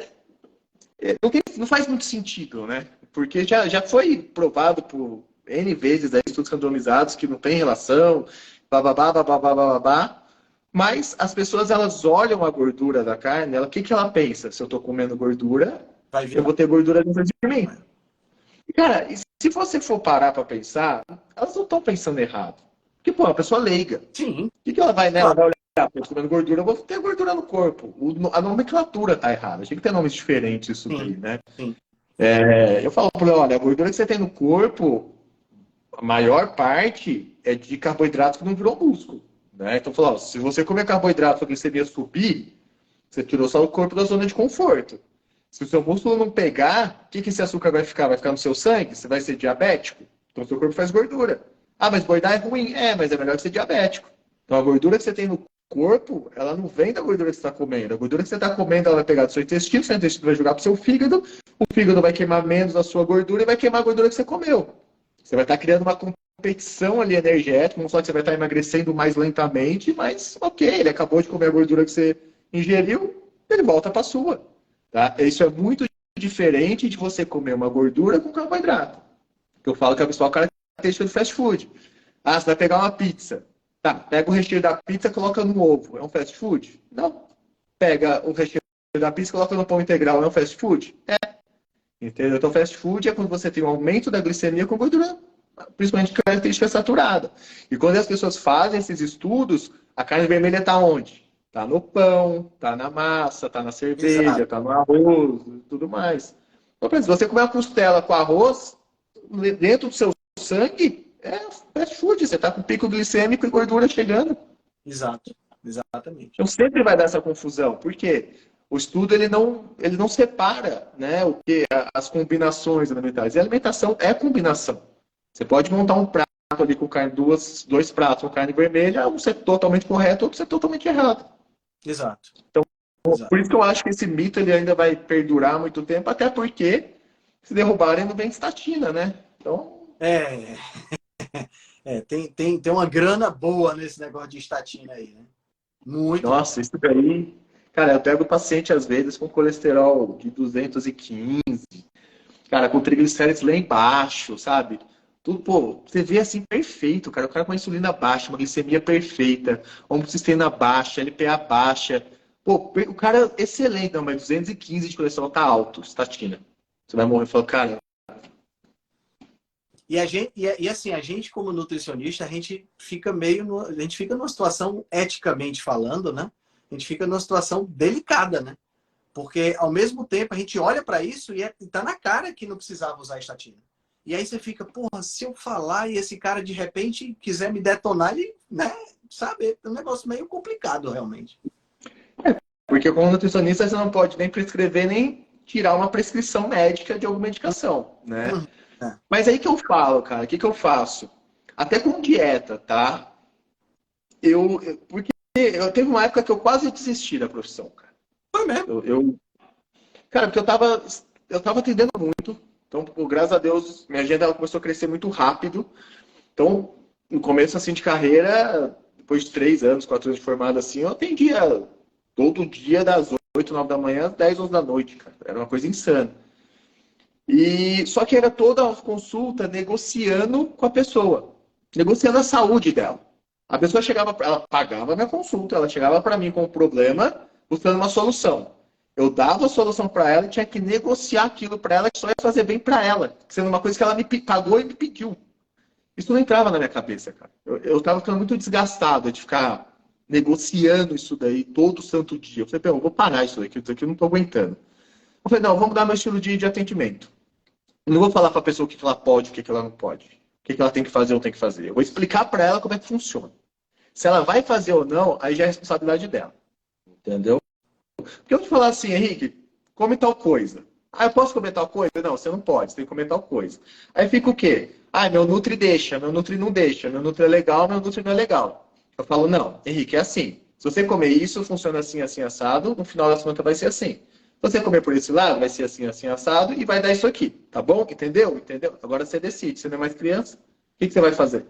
não faz muito sentido, né? Porque já foi provado por N vezes aí, estudos randomizados que não tem relação, bababá, bababá, bababá. Mas as pessoas, elas olham a gordura da carne, o que ela pensa? Se eu tô comendo gordura, eu vou ter gordura dentro de mim. E, cara, se você for parar para pensar, elas não estão pensando errado. Porque, pô, é uma pessoa leiga. Sim. O que ela vai, né? Ela vai olhar, eu tô comendo gordura, eu vou ter gordura no corpo. A nomenclatura tá errada. Tinha que ter nomes diferentes isso daí, né? Sim. Eu falo para ela, olha, a gordura que você tem no corpo, a maior parte é de carboidrato que não virou músculo. Né? Então, falo, se você comer carboidrato e a glicemia subir, você tirou só o corpo da zona de conforto. Se o seu músculo não pegar, o que esse açúcar vai ficar? Vai ficar no seu sangue? Você vai ser diabético? Então, o seu corpo faz gordura. Mas engordar é ruim? Mas é melhor que ser diabético. Então, a gordura que você tem no corpo, ela não vem da gordura que você está comendo. A gordura que você está comendo, ela vai pegar do seu intestino vai jogar para o seu fígado, o fígado vai queimar menos a sua gordura e vai queimar a gordura que você comeu. Você vai estar criando uma competição ali energética, não só que você vai estar emagrecendo mais lentamente, mas ok, ele acabou de comer a gordura que você ingeriu, ele volta para a sua. Tá? Isso é muito diferente de você comer uma gordura com carboidrato. Eu falo que é a principal característica do fast food. Você vai pegar uma pizza. Tá, pega o recheio da pizza e coloca no ovo. É um fast food? Não. Pega o recheio da pizza e coloca no pão integral. É um fast food? Entendeu? Então, fast food é quando você tem um aumento da glicemia com gordura, principalmente característica saturada. E quando as pessoas fazem esses estudos, a carne vermelha está onde? Está no pão, está na massa, está na cerveja, está no arroz, tudo mais. Então, por exemplo, se você comer uma costela com arroz, dentro do seu sangue, é fast food. Você está com pico glicêmico e gordura chegando. Exato, exatamente. Então, sempre vai dar essa confusão. Por quê? O estudo ele não separa, né, o que as combinações alimentares. E a alimentação é combinação. Você pode montar um prato ali com carne, dois pratos com carne vermelha, um ser totalmente correto, outro ser totalmente errado. Exato. Então, Exato. Por isso que eu acho que esse mito ele ainda vai perdurar muito tempo, até porque se derrubarem não vem de estatina, né? Então, É, tem uma grana boa nesse negócio de estatina aí, né? Muito boa. nossa, isso daí. Cara, eu pego paciente às vezes com colesterol de 215, cara, com triglicéridos lá embaixo, sabe? Tudo, pô, você vê assim perfeito, cara. O cara com a insulina baixa, uma glicemia perfeita, homocisteína baixa, LPA baixa. Pô, o cara é excelente, não, mas 215 de colesterol tá alto, estatina. Você vai morrer e falar, cara, E a gente, e assim, a gente como nutricionista, a gente fica a gente fica numa situação, eticamente falando, né? A gente fica numa situação delicada, né? Porque ao mesmo tempo a gente olha para isso e tá na cara que não precisava usar estatina. E aí você fica, porra, se eu falar e esse cara de repente quiser me detonar, ele, né? Sabe? É um negócio meio complicado realmente. porque como nutricionista você não pode nem prescrever nem tirar uma prescrição médica de alguma medicação, né? Uhum. É. Mas aí que eu falo, cara, o que que eu faço? Até com dieta, tá? Porque eu teve uma época que eu quase desisti da profissão, cara. Foi mesmo. Cara, porque eu tava atendendo muito. Então, pô, graças a Deus, minha agenda ela começou a crescer muito rápido. Então, no começo assim de carreira, depois de 3 anos, 4 anos de formado assim, eu atendia todo dia das 8, 9 da manhã às 10, 11 da noite, cara. Era uma coisa insana. E só que era toda a consulta negociando com a pessoa, negociando a saúde dela. A pessoa chegava, ela pagava a minha consulta, ela chegava para mim com um problema, buscando uma solução. Eu dava a solução para ela e tinha que negociar aquilo para ela que só ia fazer bem para ela, sendo uma coisa que ela me pagou e me pediu. Isso não entrava na minha cabeça, cara. Eu tava ficando muito desgastado de ficar negociando isso daí todo santo dia. Eu falei, eu vou parar isso daqui eu não tô aguentando. Eu falei, não, vamos mudar meu estilo de atendimento. Eu não vou falar para a pessoa o que ela pode, o que ela não pode. O que ela tem que fazer ou tem que fazer. Eu vou explicar para ela como é que funciona. Se ela vai fazer ou não, aí já é responsabilidade dela. Entendeu? Porque eu te falar assim, Henrique, come tal coisa. Ah, eu posso comer tal coisa? Não, você não pode, você tem que comer tal coisa. Aí fica o quê? Ah, meu Nutri deixa, meu Nutri não deixa, meu Nutri é legal, meu Nutri não é legal. Eu falo, não, Henrique, é assim. Se você comer isso, funciona assim, assim, assado, no final da semana vai ser assim. Se você comer por esse lado, vai ser assim, assim, assado, e vai dar isso aqui, tá bom? Entendeu? Entendeu? Agora você decide, você não é mais criança, o que você vai fazer?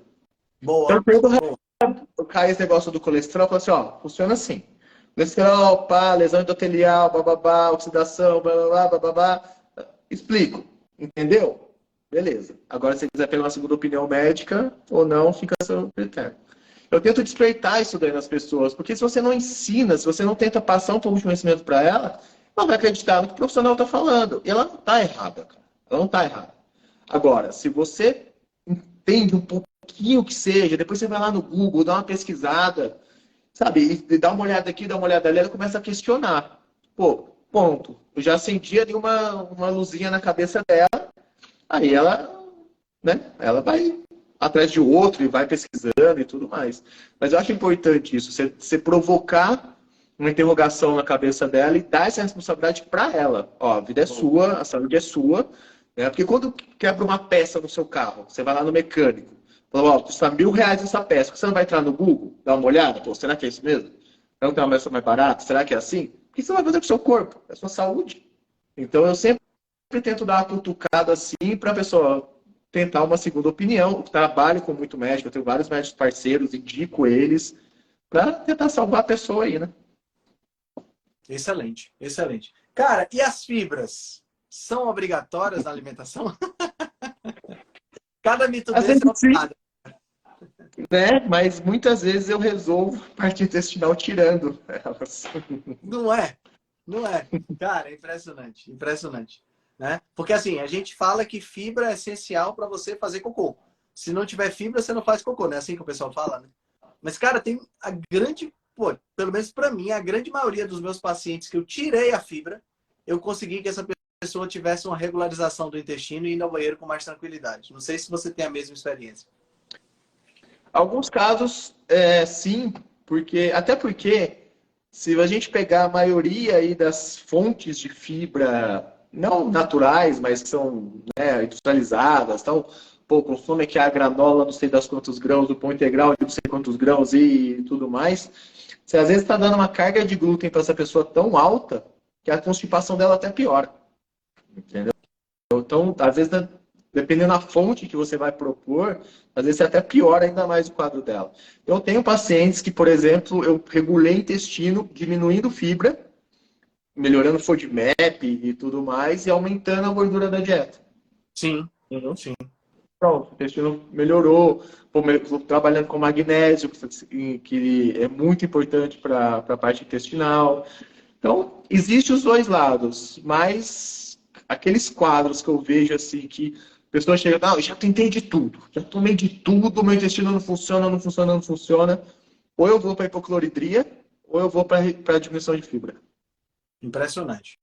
Então, Boa. quando Boa. cai esse negócio do colesterol, eu falo assim, ó, funciona assim. Colesterol, pá, lesão endotelial, bababá, oxidação, bababá, bababá. Explico. Entendeu? Beleza. Agora, se você quiser pegar uma segunda opinião médica ou não, fica a seu critério. Eu tento despertar isso daí nas pessoas, porque se você não ensina, se você não tenta passar um pouco de conhecimento para ela, ela vai acreditar no que o profissional está falando. E ela não está errada, cara. Ela não está errada. Agora, se você entende um pouquinho que seja, depois você vai lá no Google, dá uma pesquisada, sabe? E dá uma olhada aqui, dá uma olhada ali, ela começa a questionar. Pô, ponto. Eu já acendi ali uma luzinha na cabeça dela, aí ela, né? Ela vai atrás de outro e vai pesquisando e tudo mais. Mas eu acho importante isso, você provocar uma interrogação na cabeça dela e dar essa responsabilidade para ela. Ó, a vida é sua, a saúde é sua, né? Porque quando quebra uma peça no seu carro, você vai lá no mecânico, fala, ó, custa R$ 1.000 essa peça, você não vai entrar no Google, dar uma olhada, pô, será que é isso mesmo? Não tem uma peça mais barata? Será que é assim? O que você vai fazer com o seu corpo? É a sua saúde. Então eu sempre tento dar uma cutucada assim para a pessoa tentar uma segunda opinião. Eu trabalho com muito médico, eu tenho vários médicos parceiros, indico eles para tentar salvar a pessoa aí, né? Excelente, excelente. Cara, e as fibras? São obrigatórias na alimentação? Cada mito Às desse é vezes uma sim, piada. né? Mas muitas vezes eu resolvo parte intestinal tirando elas. Não é? Não é? Cara, é impressionante, impressionante. Né? Porque assim, a gente fala que fibra é essencial para você fazer cocô. Se não tiver fibra, você não faz cocô, não é assim que o pessoal fala, né? Mas, cara, tem a grande, pô, pelo menos para mim, a grande maioria dos meus pacientes que eu tirei a fibra, eu consegui que essa pessoa tivesse uma regularização do intestino e indo ao banheiro com mais tranquilidade. Não sei se você tem a mesma experiência. Alguns casos, sim, até porque se a gente pegar a maioria aí das fontes de fibra, não naturais, mas que são, né, industrializadas, então, pô, consome aqui a granola, não sei das quantos grãos, do pão integral de não sei quantos grãos e tudo mais. Você às vezes está dando uma carga de glúten para essa pessoa tão alta que a constipação dela até piora. Entendeu? Então, às vezes, dependendo da fonte que você vai propor, às vezes você até piora ainda mais o quadro dela. Eu tenho pacientes que, por exemplo, eu regulei intestino diminuindo fibra, melhorando FODMAP e tudo mais, e aumentando a gordura da dieta. Sim, Uhum. sim. Pronto, o intestino melhorou, trabalhando com magnésio, que é muito importante para a parte intestinal. Então, existem os dois lados, mas aqueles quadros que eu vejo assim, que a pessoa chega, não, já tentei de tudo, já tomei de tudo, meu intestino não funciona, não funciona, não funciona. Ou eu vou para hipocloridria, ou eu vou para a diminuição de fibra. Impressionante.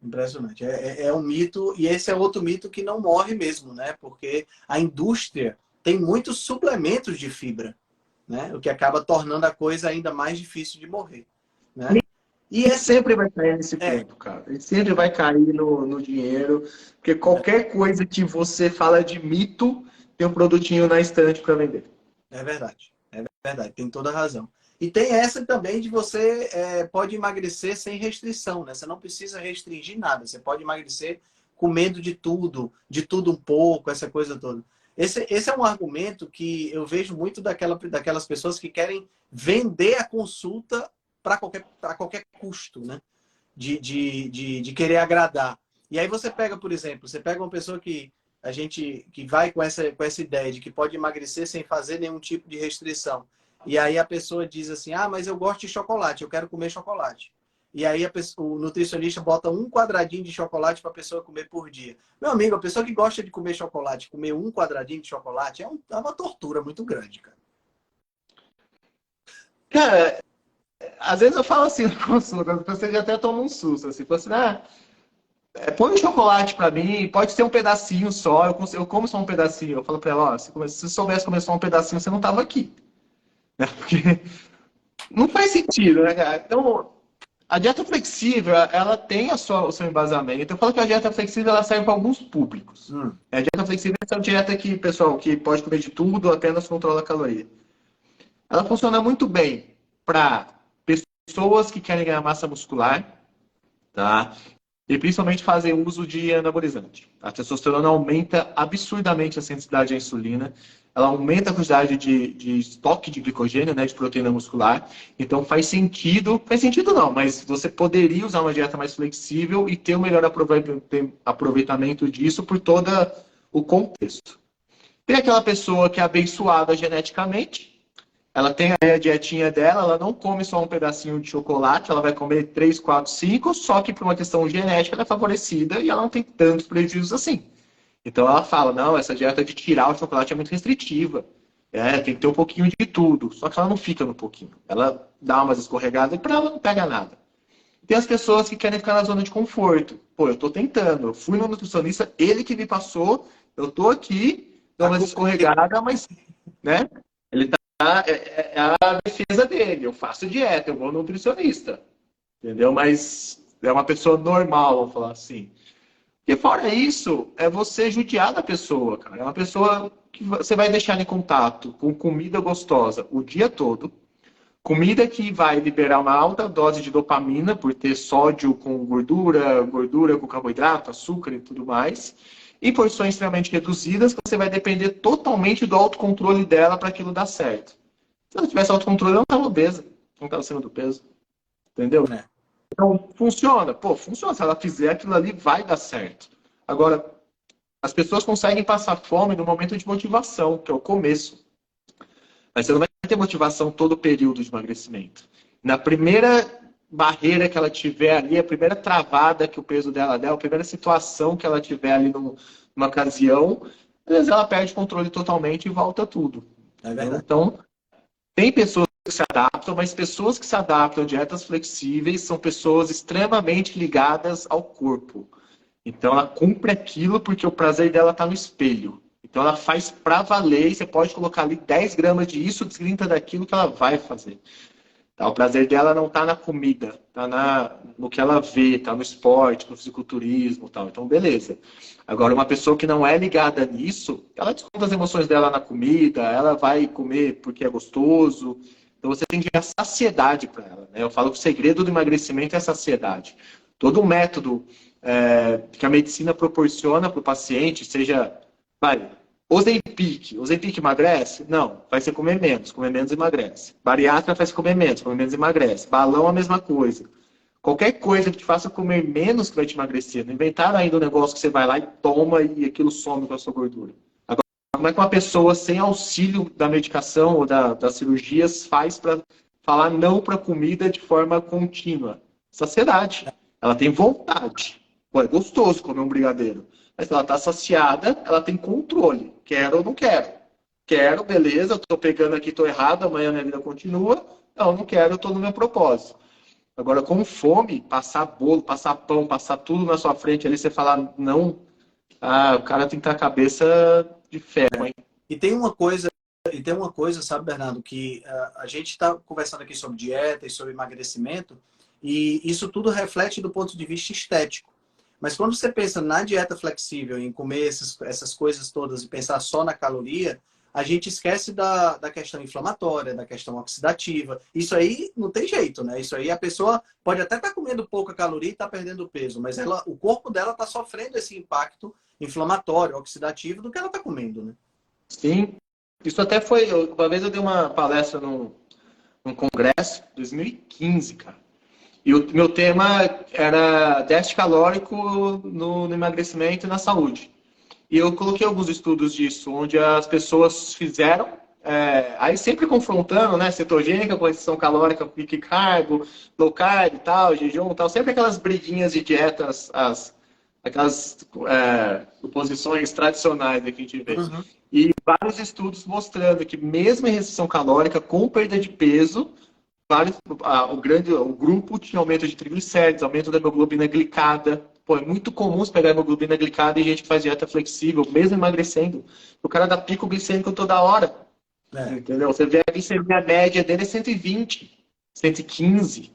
Impressionante. É um mito, e esse é outro mito que não morre mesmo, né? Porque a indústria tem muitos suplementos de fibra, né? O que acaba tornando a coisa ainda mais difícil de morrer, né? E Ele esse sempre vai cair nesse é, ponto, cara. Ele sempre vai cair no dinheiro, porque qualquer coisa que você fala de mito, tem um produtinho na estante para vender. é verdade. É verdade, tem toda a razão. E tem essa também de você pode emagrecer sem restrição, né? Você não precisa restringir nada. Você pode emagrecer comendo de tudo um pouco, essa coisa toda. Esse é um argumento que eu vejo muito daquelas pessoas que querem vender a consulta para qualquer custo, né? De querer agradar. E aí você pega, por exemplo, você pega uma pessoa que vai com essa ideia de que pode emagrecer sem fazer nenhum tipo de restrição. E aí a pessoa diz assim, ah, mas eu gosto de chocolate, eu quero comer chocolate. E aí o nutricionista bota um quadradinho de chocolate para a pessoa comer por dia. Meu amigo, a pessoa que gosta de comer chocolate, comer um quadradinho de chocolate é uma tortura muito grande, cara. Cara, às vezes eu falo assim na consulta, você já até toma um susto, assim, fala assim, põe um chocolate pra mim, pode ser um pedacinho só, eu como só um pedacinho. Eu falo pra ela, ó, se você soubesse comer só um pedacinho, você não tava aqui. Né? Porque não faz sentido, né, cara? Então, a dieta flexível, ela tem o seu embasamento. Eu falo que a dieta flexível, ela serve para alguns públicos. A dieta flexível é uma dieta que, pessoal, que pode comer de tudo, apenas controla a caloria. Ela funciona muito bem para pessoas que querem ganhar massa muscular, tá? E principalmente fazem uso de anabolizante. A testosterona aumenta absurdamente a sensibilidade à insulina, ela aumenta a quantidade de estoque de glicogênio, né, de proteína muscular. Então faz sentido não, mas você poderia usar uma dieta mais flexível e ter o melhor aproveitamento disso por todo o contexto. Tem aquela pessoa que é abençoada geneticamente, ela tem a dietinha dela, ela não come só um pedacinho de chocolate, ela vai comer 3, 4, 5, só que por uma questão genética ela é favorecida e ela não tem tantos prejuízos assim. Então ela fala, não, essa dieta de tirar o chocolate é muito restritiva. Tem que ter um pouquinho de tudo. Só que ela não fica no pouquinho. Ela dá umas escorregadas e para ela não pega nada. Tem as pessoas que querem ficar na zona de conforto. Pô, eu tô tentando. Eu fui no nutricionista, ele que me passou, eu tô aqui, dou umas escorregadas, mas, né? Ele é a defesa dele. Eu faço dieta, eu vou no nutricionista. Entendeu? Mas é uma pessoa normal, vamos falar assim. E fora isso, é você judiar da pessoa, cara. É uma pessoa que você vai deixar em contato com comida gostosa o dia todo. Comida que vai liberar uma alta dose de dopamina, por ter sódio com gordura, gordura com carboidrato, açúcar e tudo mais. Em porções extremamente reduzidas, você vai depender totalmente do autocontrole dela para aquilo dar certo. Se ela tivesse autocontrole, ela não estava obesa, não estava acima do peso. Entendeu? É. Então, funciona? Pô, funciona. Se ela fizer aquilo ali, vai dar certo. Agora, as pessoas conseguem passar fome no momento de motivação, que é o começo. Mas você não vai ter motivação todo o período de emagrecimento. Na primeira barreira que ela tiver ali, a primeira travada que o peso dela der, a primeira situação que ela tiver ali numa ocasião, às vezes ela perde o controle totalmente e volta tudo. É verdade. Então, tem pessoas que se adaptam, mas pessoas que se adaptam a dietas flexíveis são pessoas extremamente ligadas ao corpo. Então ela cumpre aquilo porque o prazer dela está no espelho. Então ela faz pra valer e você pode colocar ali 10 gramas de isso, 30 daquilo que ela vai fazer. Tá? O prazer dela não está na comida, está no que ela vê, está no esporte, no fisiculturismo, tal. Então beleza. Agora uma pessoa que não é ligada nisso, ela desconta as emoções dela na comida, ela vai comer porque é gostoso, Então você tem que dar saciedade para ela. Né? Eu falo que o segredo do emagrecimento é a saciedade. Todo método que a medicina proporciona para o paciente, seja, vai, Ozempic emagrece? Não, vai ser comer menos emagrece. Bariátrica faz comer menos emagrece. Balão, a mesma coisa. Qualquer coisa que te faça comer menos que vai te emagrecer. Não inventaram ainda um negócio que você vai lá e toma e aquilo some com a sua gordura. Agora, como é que uma pessoa sem auxílio da medicação ou das cirurgias faz para falar não para comida de forma contínua? Saciedade. Ela tem vontade. Pô, é gostoso comer um brigadeiro. Mas se ela está saciada, ela tem controle. Quero ou não quero? Quero, beleza, eu estou pegando aqui, estou errado, amanhã minha vida continua. Não, não quero, eu estou no meu propósito. Agora, com fome, passar bolo, passar pão, passar tudo na sua frente ali, você falar não, o cara tem que ter a cabeça de ferro, hein? E tem uma coisa, sabe, Bernardo, que a gente está conversando aqui sobre dieta e sobre emagrecimento, e isso tudo reflete do ponto de vista estético. Mas quando você pensa na dieta flexível, em comer essas coisas todas e pensar só na caloria, a gente esquece da questão inflamatória, da questão oxidativa. Isso aí não tem jeito, né? Isso aí a pessoa pode até estar comendo pouca caloria e estar perdendo peso, mas o corpo dela está sofrendo esse impacto inflamatório, oxidativo do que ela está comendo, né? Sim. Isso até foi... Uma vez eu dei uma palestra num congresso, 2015, cara. E o meu tema era déficit calórico no emagrecimento e na saúde. E eu coloquei alguns estudos disso, onde as pessoas fizeram, aí sempre confrontando, né, cetogênica com restrição calórica, pique carbo, low carb e tal, jejum e tal, sempre aquelas briguinhas de dietas, aquelas posições tradicionais que a gente vê. Uhum. E vários estudos mostrando que mesmo em restrição calórica, com perda de peso, o grupo tinha aumento de triglicéridos, aumento da hemoglobina glicada. Pô, é muito comum você pegar hemoglobina glicada e gente que faz dieta flexível, mesmo emagrecendo. O cara dá pico glicêmico toda hora. Entendeu? Você vê a glicemia média dele é 120, 115,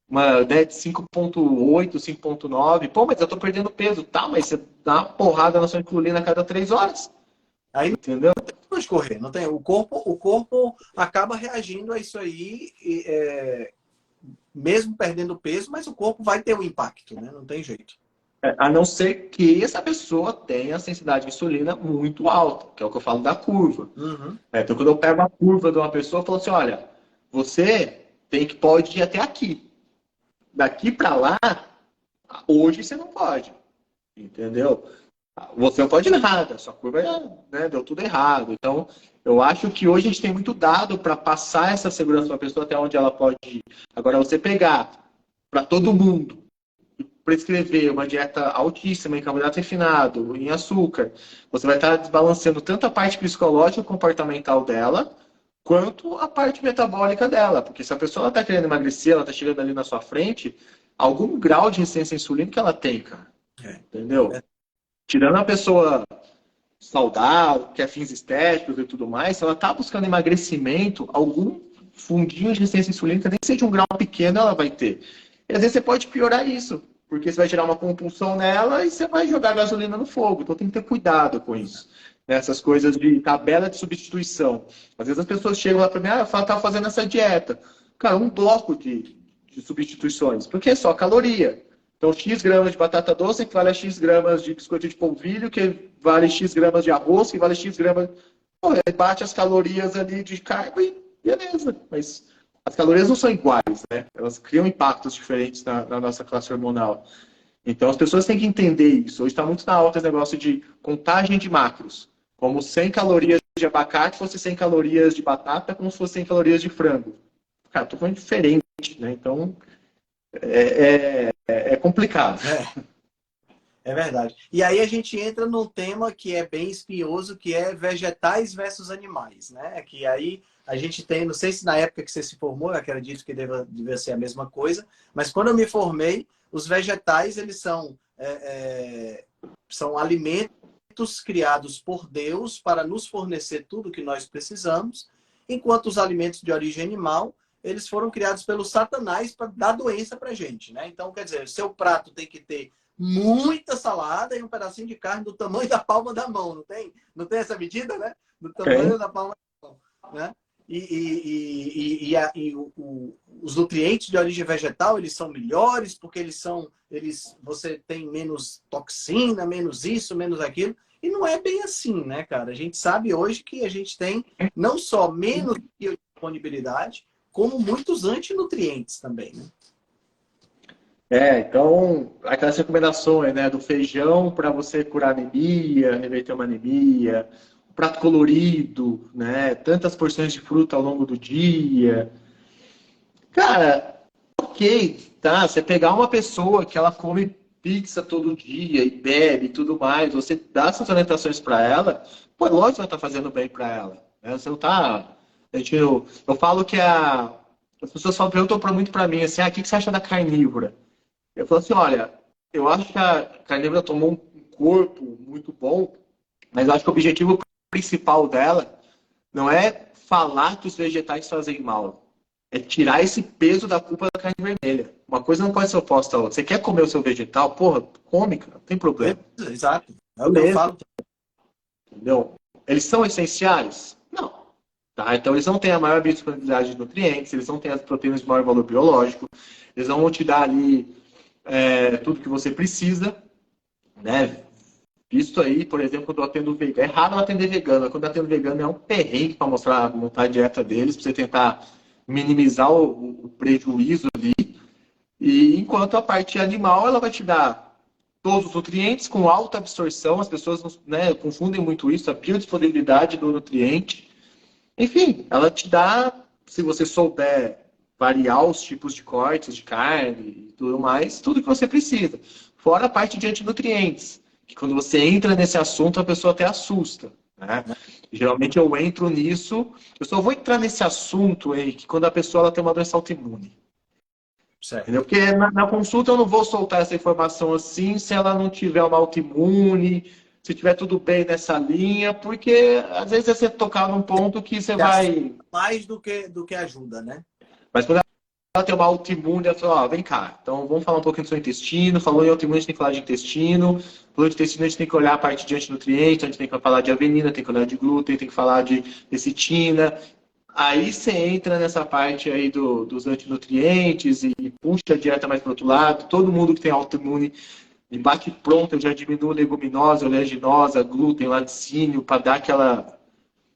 uma né, de 5,8, 5,9. Pô, mas eu tô perdendo peso. Tá, mas você dá uma porrada na sua insulina a cada 3 horas. Aí entendeu? não tem como escorrer, não tem. O corpo acaba reagindo a isso aí, mesmo perdendo peso, mas o corpo vai ter um impacto, né? Não tem jeito. A não ser que essa pessoa tenha a sensibilidade de insulina muito alta, que é o que eu falo da curva. Uhum. Então, quando eu pego a curva de uma pessoa, eu falo assim, olha, você pode ir até aqui. Daqui para lá, hoje você não pode. Entendeu? Você não pode nada, sua curva né, deu tudo errado. Então, eu acho que hoje a gente tem muito dado para passar essa segurança para a pessoa até onde ela pode ir. Agora, você pegar para todo mundo, prescrever uma dieta altíssima em carboidrato refinado, em açúcar, você vai estar desbalanceando tanto a parte psicológica e comportamental dela, quanto a parte metabólica dela. Porque se a pessoa está querendo emagrecer, ela está chegando ali na sua frente, algum grau de resistência insulínica ela tem, cara. Entendeu? Tirando a pessoa saudável, que é fins estéticos e tudo mais, se ela está buscando emagrecimento, algum fundinho de resistência insulínica, nem que seja um grau pequeno, ela vai ter. E às vezes você pode piorar isso, porque você vai gerar uma compulsão nela e você vai jogar gasolina no fogo. Então tem que ter cuidado com isso. Essas coisas de tabela de substituição. Às vezes as pessoas chegam lá para mim, ela está fazendo essa dieta. Cara, um bloco de substituições, porque é só caloria. Então, X gramas de batata doce equivale a X gramas de biscoito de polvilho, que vale X gramas de arroz, que vale X gramas... Pô, bate as calorias ali de carbo e beleza. Mas as calorias não são iguais, né? Elas criam impactos diferentes na nossa classe hormonal. Então, as pessoas têm que entender isso. Hoje está muito na alta esse negócio de contagem de macros. Como 100 calorias de abacate fosse 100 calorias de batata, como se fosse 100 calorias de frango. Cara, tô falando diferente, né? Então... É complicado. É verdade. E aí a gente entra num tema que é bem espinhoso, que é vegetais versus animais, né? Que aí a gente tem, não sei se na época que você se formou, eu acredito que deve ser a mesma coisa, mas quando eu me formei, os vegetais, eles são alimentos criados por Deus para nos fornecer tudo que nós precisamos, enquanto os alimentos de origem animal, eles foram criados pelo Satanás para dar doença para a gente, né? Então, quer dizer, o seu prato tem que ter muita salada e um pedacinho de carne do tamanho da palma da mão, não tem? Não tem essa medida, né? Do tamanho da palma da mão, né? os nutrientes de origem vegetal, eles são melhores porque você tem menos toxina, menos isso, menos aquilo. E não é bem assim, né, cara? A gente sabe hoje que a gente tem não só menos biodisponibilidade, como muitos antinutrientes também, né? Então, aquelas recomendações, né, do feijão para você curar anemia, reverter uma anemia, o prato colorido, né, tantas porções de fruta ao longo do dia. Cara, ok, tá? Você pegar uma pessoa que ela come pizza todo dia e bebe e tudo mais, você dá essas orientações para ela, pô, lógico que vai estar fazendo bem para ela. Né? Você não tá. Eu falo que as pessoas falam, perguntam muito para mim assim, o que você acha da carnívora? Eu falo assim, olha, eu acho que a carnívora tomou um corpo muito bom, mas eu acho que o objetivo principal dela não é falar que os vegetais fazem mal, é tirar esse peso da culpa da carne vermelha. Uma coisa não pode ser oposta à outra. Você quer comer o seu vegetal? Porra, come, cara, não tem problema. Exato. É o que eu Beleza, falo. entendeu? Eles são essenciais? Não. Tá? Então, eles não têm a maior disponibilidade de nutrientes, eles não têm as proteínas de maior valor biológico, eles não vão te dar ali tudo que você precisa, né? Isso aí, por exemplo, quando eu atendo vegano, é raro eu atender vegano, quando eu atendo vegano é um perrengue para montar a dieta deles, para você tentar minimizar o prejuízo ali, e enquanto a parte animal, ela vai te dar todos os nutrientes com alta absorção, as pessoas, né, confundem muito isso, a biodisponibilidade do nutriente, enfim, ela te dá, se você souber variar os tipos de cortes de carne e tudo mais, tudo que você precisa. Fora a parte de antinutrientes, que quando você entra nesse assunto, a pessoa até assusta. Né? Geralmente eu entro nisso, eu só vou entrar nesse assunto, Henrique, quando a pessoa ela tem uma doença autoimune. Certo. Entendeu? Porque na consulta eu não vou soltar essa informação assim se ela não tiver uma autoimune, se tiver tudo bem nessa linha, porque às vezes é você tocar num ponto que você vai. Mais do que ajuda, né? Mas quando ela tem uma autoimune, ela fala, ó, vem cá, então vamos falar um pouquinho do seu intestino. Falou em autoimune, a gente tem que falar de intestino. Falou de intestino, a gente tem que olhar a parte de antinutrientes, a gente tem que falar de avenina, tem que olhar de glúten, tem que falar de lecitina. Aí você entra nessa parte aí dos antinutrientes e puxa a dieta mais para o outro lado. Todo mundo que tem autoimune, de bate pronto, eu já diminuo leguminosa, oleaginosa, glúten, laticínio, para dar aquela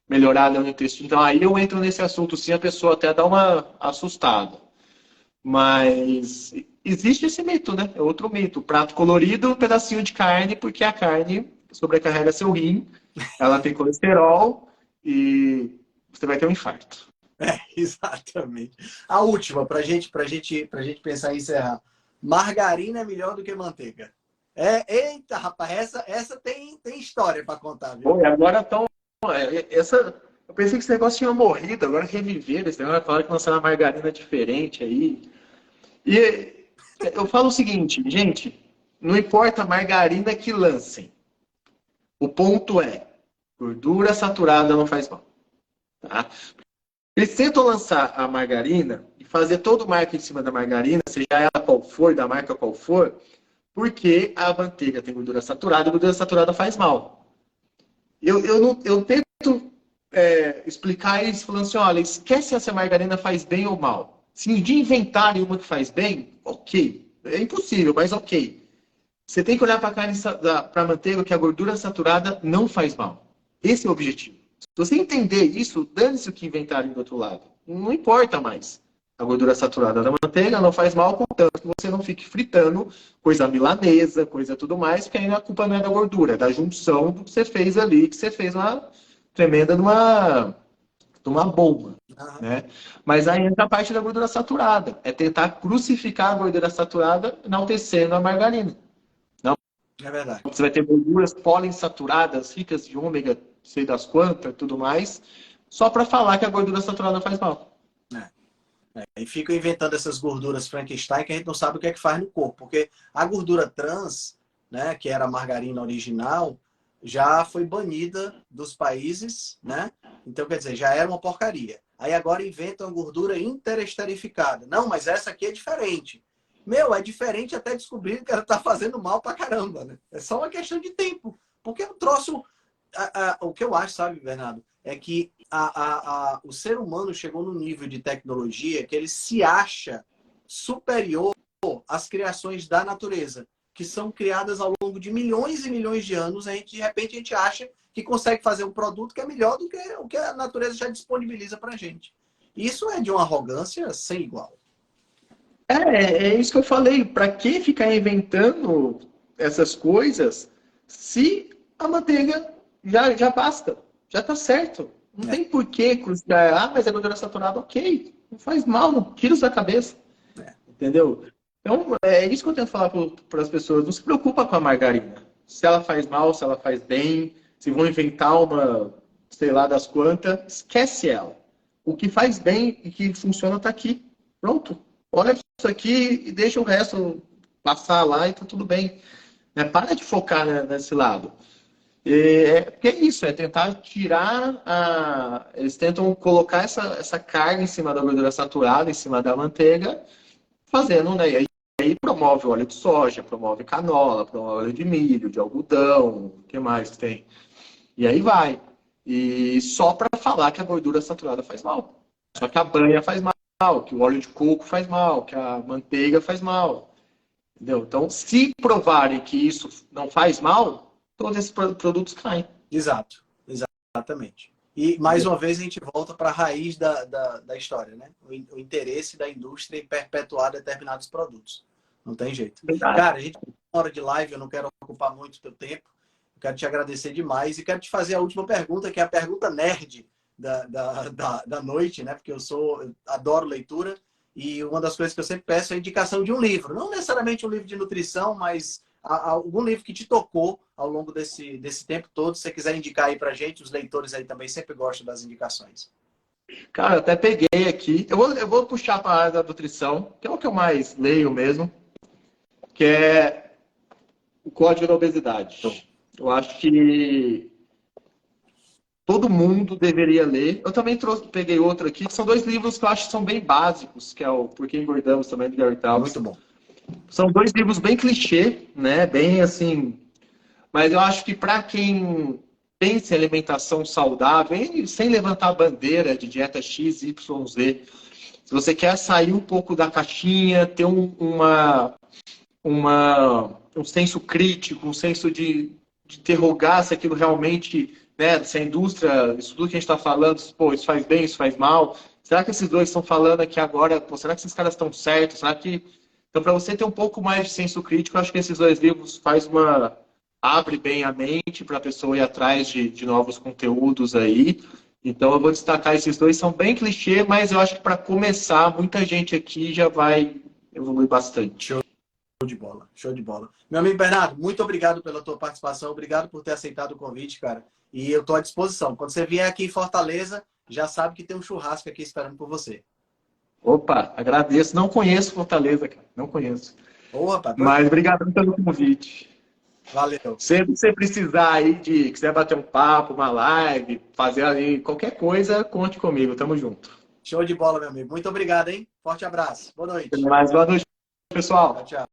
melhorada no intestino. Então aí eu entro nesse assunto, sim, a pessoa até dá uma assustada. Mas existe esse mito, né? É outro mito. Prato colorido, um pedacinho de carne, porque a carne sobrecarrega seu rim, ela tem colesterol e você vai ter um infarto. Exatamente. A última, pra gente pensar em encerrar. Margarina é melhor do que manteiga. Eita, rapaz, essa tem história para contar, viu? Pô, e agora estão. Eu pensei que esse negócio tinha morrido, agora reviveram esse negócio, falaram que lançaram uma margarina diferente aí. E eu falo o seguinte, gente, não importa a margarina que lancem. O ponto é, gordura saturada não faz mal. Tá? Eles tentam lançar a margarina e fazer todo o marketing em cima da margarina, seja ela qual for, da marca qual for, porque a manteiga tem gordura saturada e gordura saturada faz mal. Eu tento explicar isso falando assim, olha, esquece se a margarina faz bem ou mal. Se um dia inventarem uma que faz bem, ok. É impossível, mas ok. Você tem que olhar para a carne, para a manteiga, que a gordura saturada não faz mal. Esse é o objetivo. Se você entender isso, dane-se o que inventarem do outro lado. Não importa mais. A gordura saturada da manteiga não faz mal, contanto que você não fique fritando coisa milanesa, coisa tudo mais, porque aí a culpa não é da gordura, é da junção do que você fez ali, que você fez uma tremenda de uma bomba. Né? Mas aí entra a parte da gordura saturada. É tentar crucificar a gordura saturada, enaltecendo a margarina. É verdade. Você vai ter gorduras poliinsaturadas, ricas de ômega, sei das quantas, tudo mais, só para falar que a gordura saturada faz mal. E ficam inventando essas gorduras Frankenstein que a gente não sabe o que é que faz no corpo. Porque a gordura trans, né, que era a margarina original, já foi banida dos países, né? Então, quer dizer, já era uma porcaria. Aí agora inventam a gordura interesterificada. Não, mas essa aqui é diferente. Meu, é diferente até descobrir que ela tá fazendo mal pra caramba, né? É só uma questão de tempo. Porque o troço... o que eu acho, sabe, Bernardo, é que o ser humano chegou num nível de tecnologia que ele se acha superior às criações da natureza, que são criadas ao longo de milhões e milhões de anos. De repente a gente acha que consegue fazer um produto que é melhor do que o que a natureza já disponibiliza para a gente. Isso é de uma arrogância sem igual. É isso que eu falei. Para que ficar inventando essas coisas se a manteiga já basta? Já está certo. Não tem por que cruzar. Ah, mas é gordura saturada. Ok. Não faz mal, não tira isso da cabeça. Entendeu? Então, é isso que eu tento falar para as pessoas. Não se preocupa com a margarina. Se ela faz mal, se ela faz bem, se vão inventar uma, sei lá das quantas, esquece ela. O que faz bem e que funciona está aqui. Pronto. Olha isso aqui e deixa o resto passar lá e tá tudo bem. Para de focar nesse lado. Porque é isso, é tentar tirar eles tentam colocar essa carga em cima da gordura saturada, em cima da manteiga, fazendo, né? E aí promove óleo de soja, promove canola, promove óleo de milho, de algodão, o que mais tem? E aí vai. E só para falar que a gordura saturada faz mal. Só que a banha faz mal, que o óleo de coco faz mal, que a manteiga faz mal. Entendeu? Então, se provarem que isso não faz mal, todos esses produtos caem. Exato, exatamente. E, mais uma vez, a gente volta para a raiz da história, né? O interesse da indústria em perpetuar determinados produtos. Não tem jeito. Verdade. Cara, a gente tem uma hora de live, eu não quero ocupar muito o teu tempo. Eu quero te agradecer demais e quero te fazer a última pergunta, que é a pergunta nerd da noite, né? Porque eu adoro leitura e uma das coisas que eu sempre peço é a indicação de um livro. Não necessariamente um livro de nutrição, mas algum livro que te tocou ao longo desse tempo todo. Se você quiser indicar aí pra gente, os leitores aí também sempre gostam das indicações. Cara, eu até peguei aqui. Eu vou puxar para a área da nutrição, que é o que eu mais leio mesmo, que é o Código da Obesidade. Eu acho que todo mundo deveria ler. Eu também peguei outro aqui, que são 2 livros que eu acho que são bem básicos, que é o Por que Engordamos, também, do Gary Taubes. Muito bom. São 2 livros bem clichê, né? Bem assim. Mas eu acho que para quem pensa em alimentação saudável, sem levantar a bandeira de dieta X, Y, Z, se você quer sair um pouco da caixinha, ter um senso crítico, um senso de interrogar se aquilo realmente, né, se a indústria, isso tudo que a gente está falando, pô, isso faz bem, isso faz mal. Será que esses dois estão falando aqui agora? Pô, será que esses caras estão certos? Será que... Então, para você ter um pouco mais de senso crítico, eu acho que esses 2 livros abre bem a mente para a pessoa ir atrás de novos conteúdos aí. Então, eu vou destacar esses 2, são bem clichê, mas eu acho que para começar, muita gente aqui já vai evoluir bastante. Show de bola, show de bola. Meu amigo Bernardo, muito obrigado pela tua participação, obrigado por ter aceitado o convite, cara. E eu estou à disposição. Quando você vier aqui em Fortaleza, já sabe que tem um churrasco aqui esperando por você. Opa, agradeço. Não conheço Fortaleza, cara. Não conheço. Ô, rapaz, mas obrigado pelo convite. Valeu. Sempre que você precisar aí quiser bater um papo, uma live, fazer ali qualquer coisa, conte comigo. Tamo junto. Show de bola, meu amigo. Muito obrigado, hein? Forte abraço. Boa noite. Boa noite, pessoal. Tchau, tchau.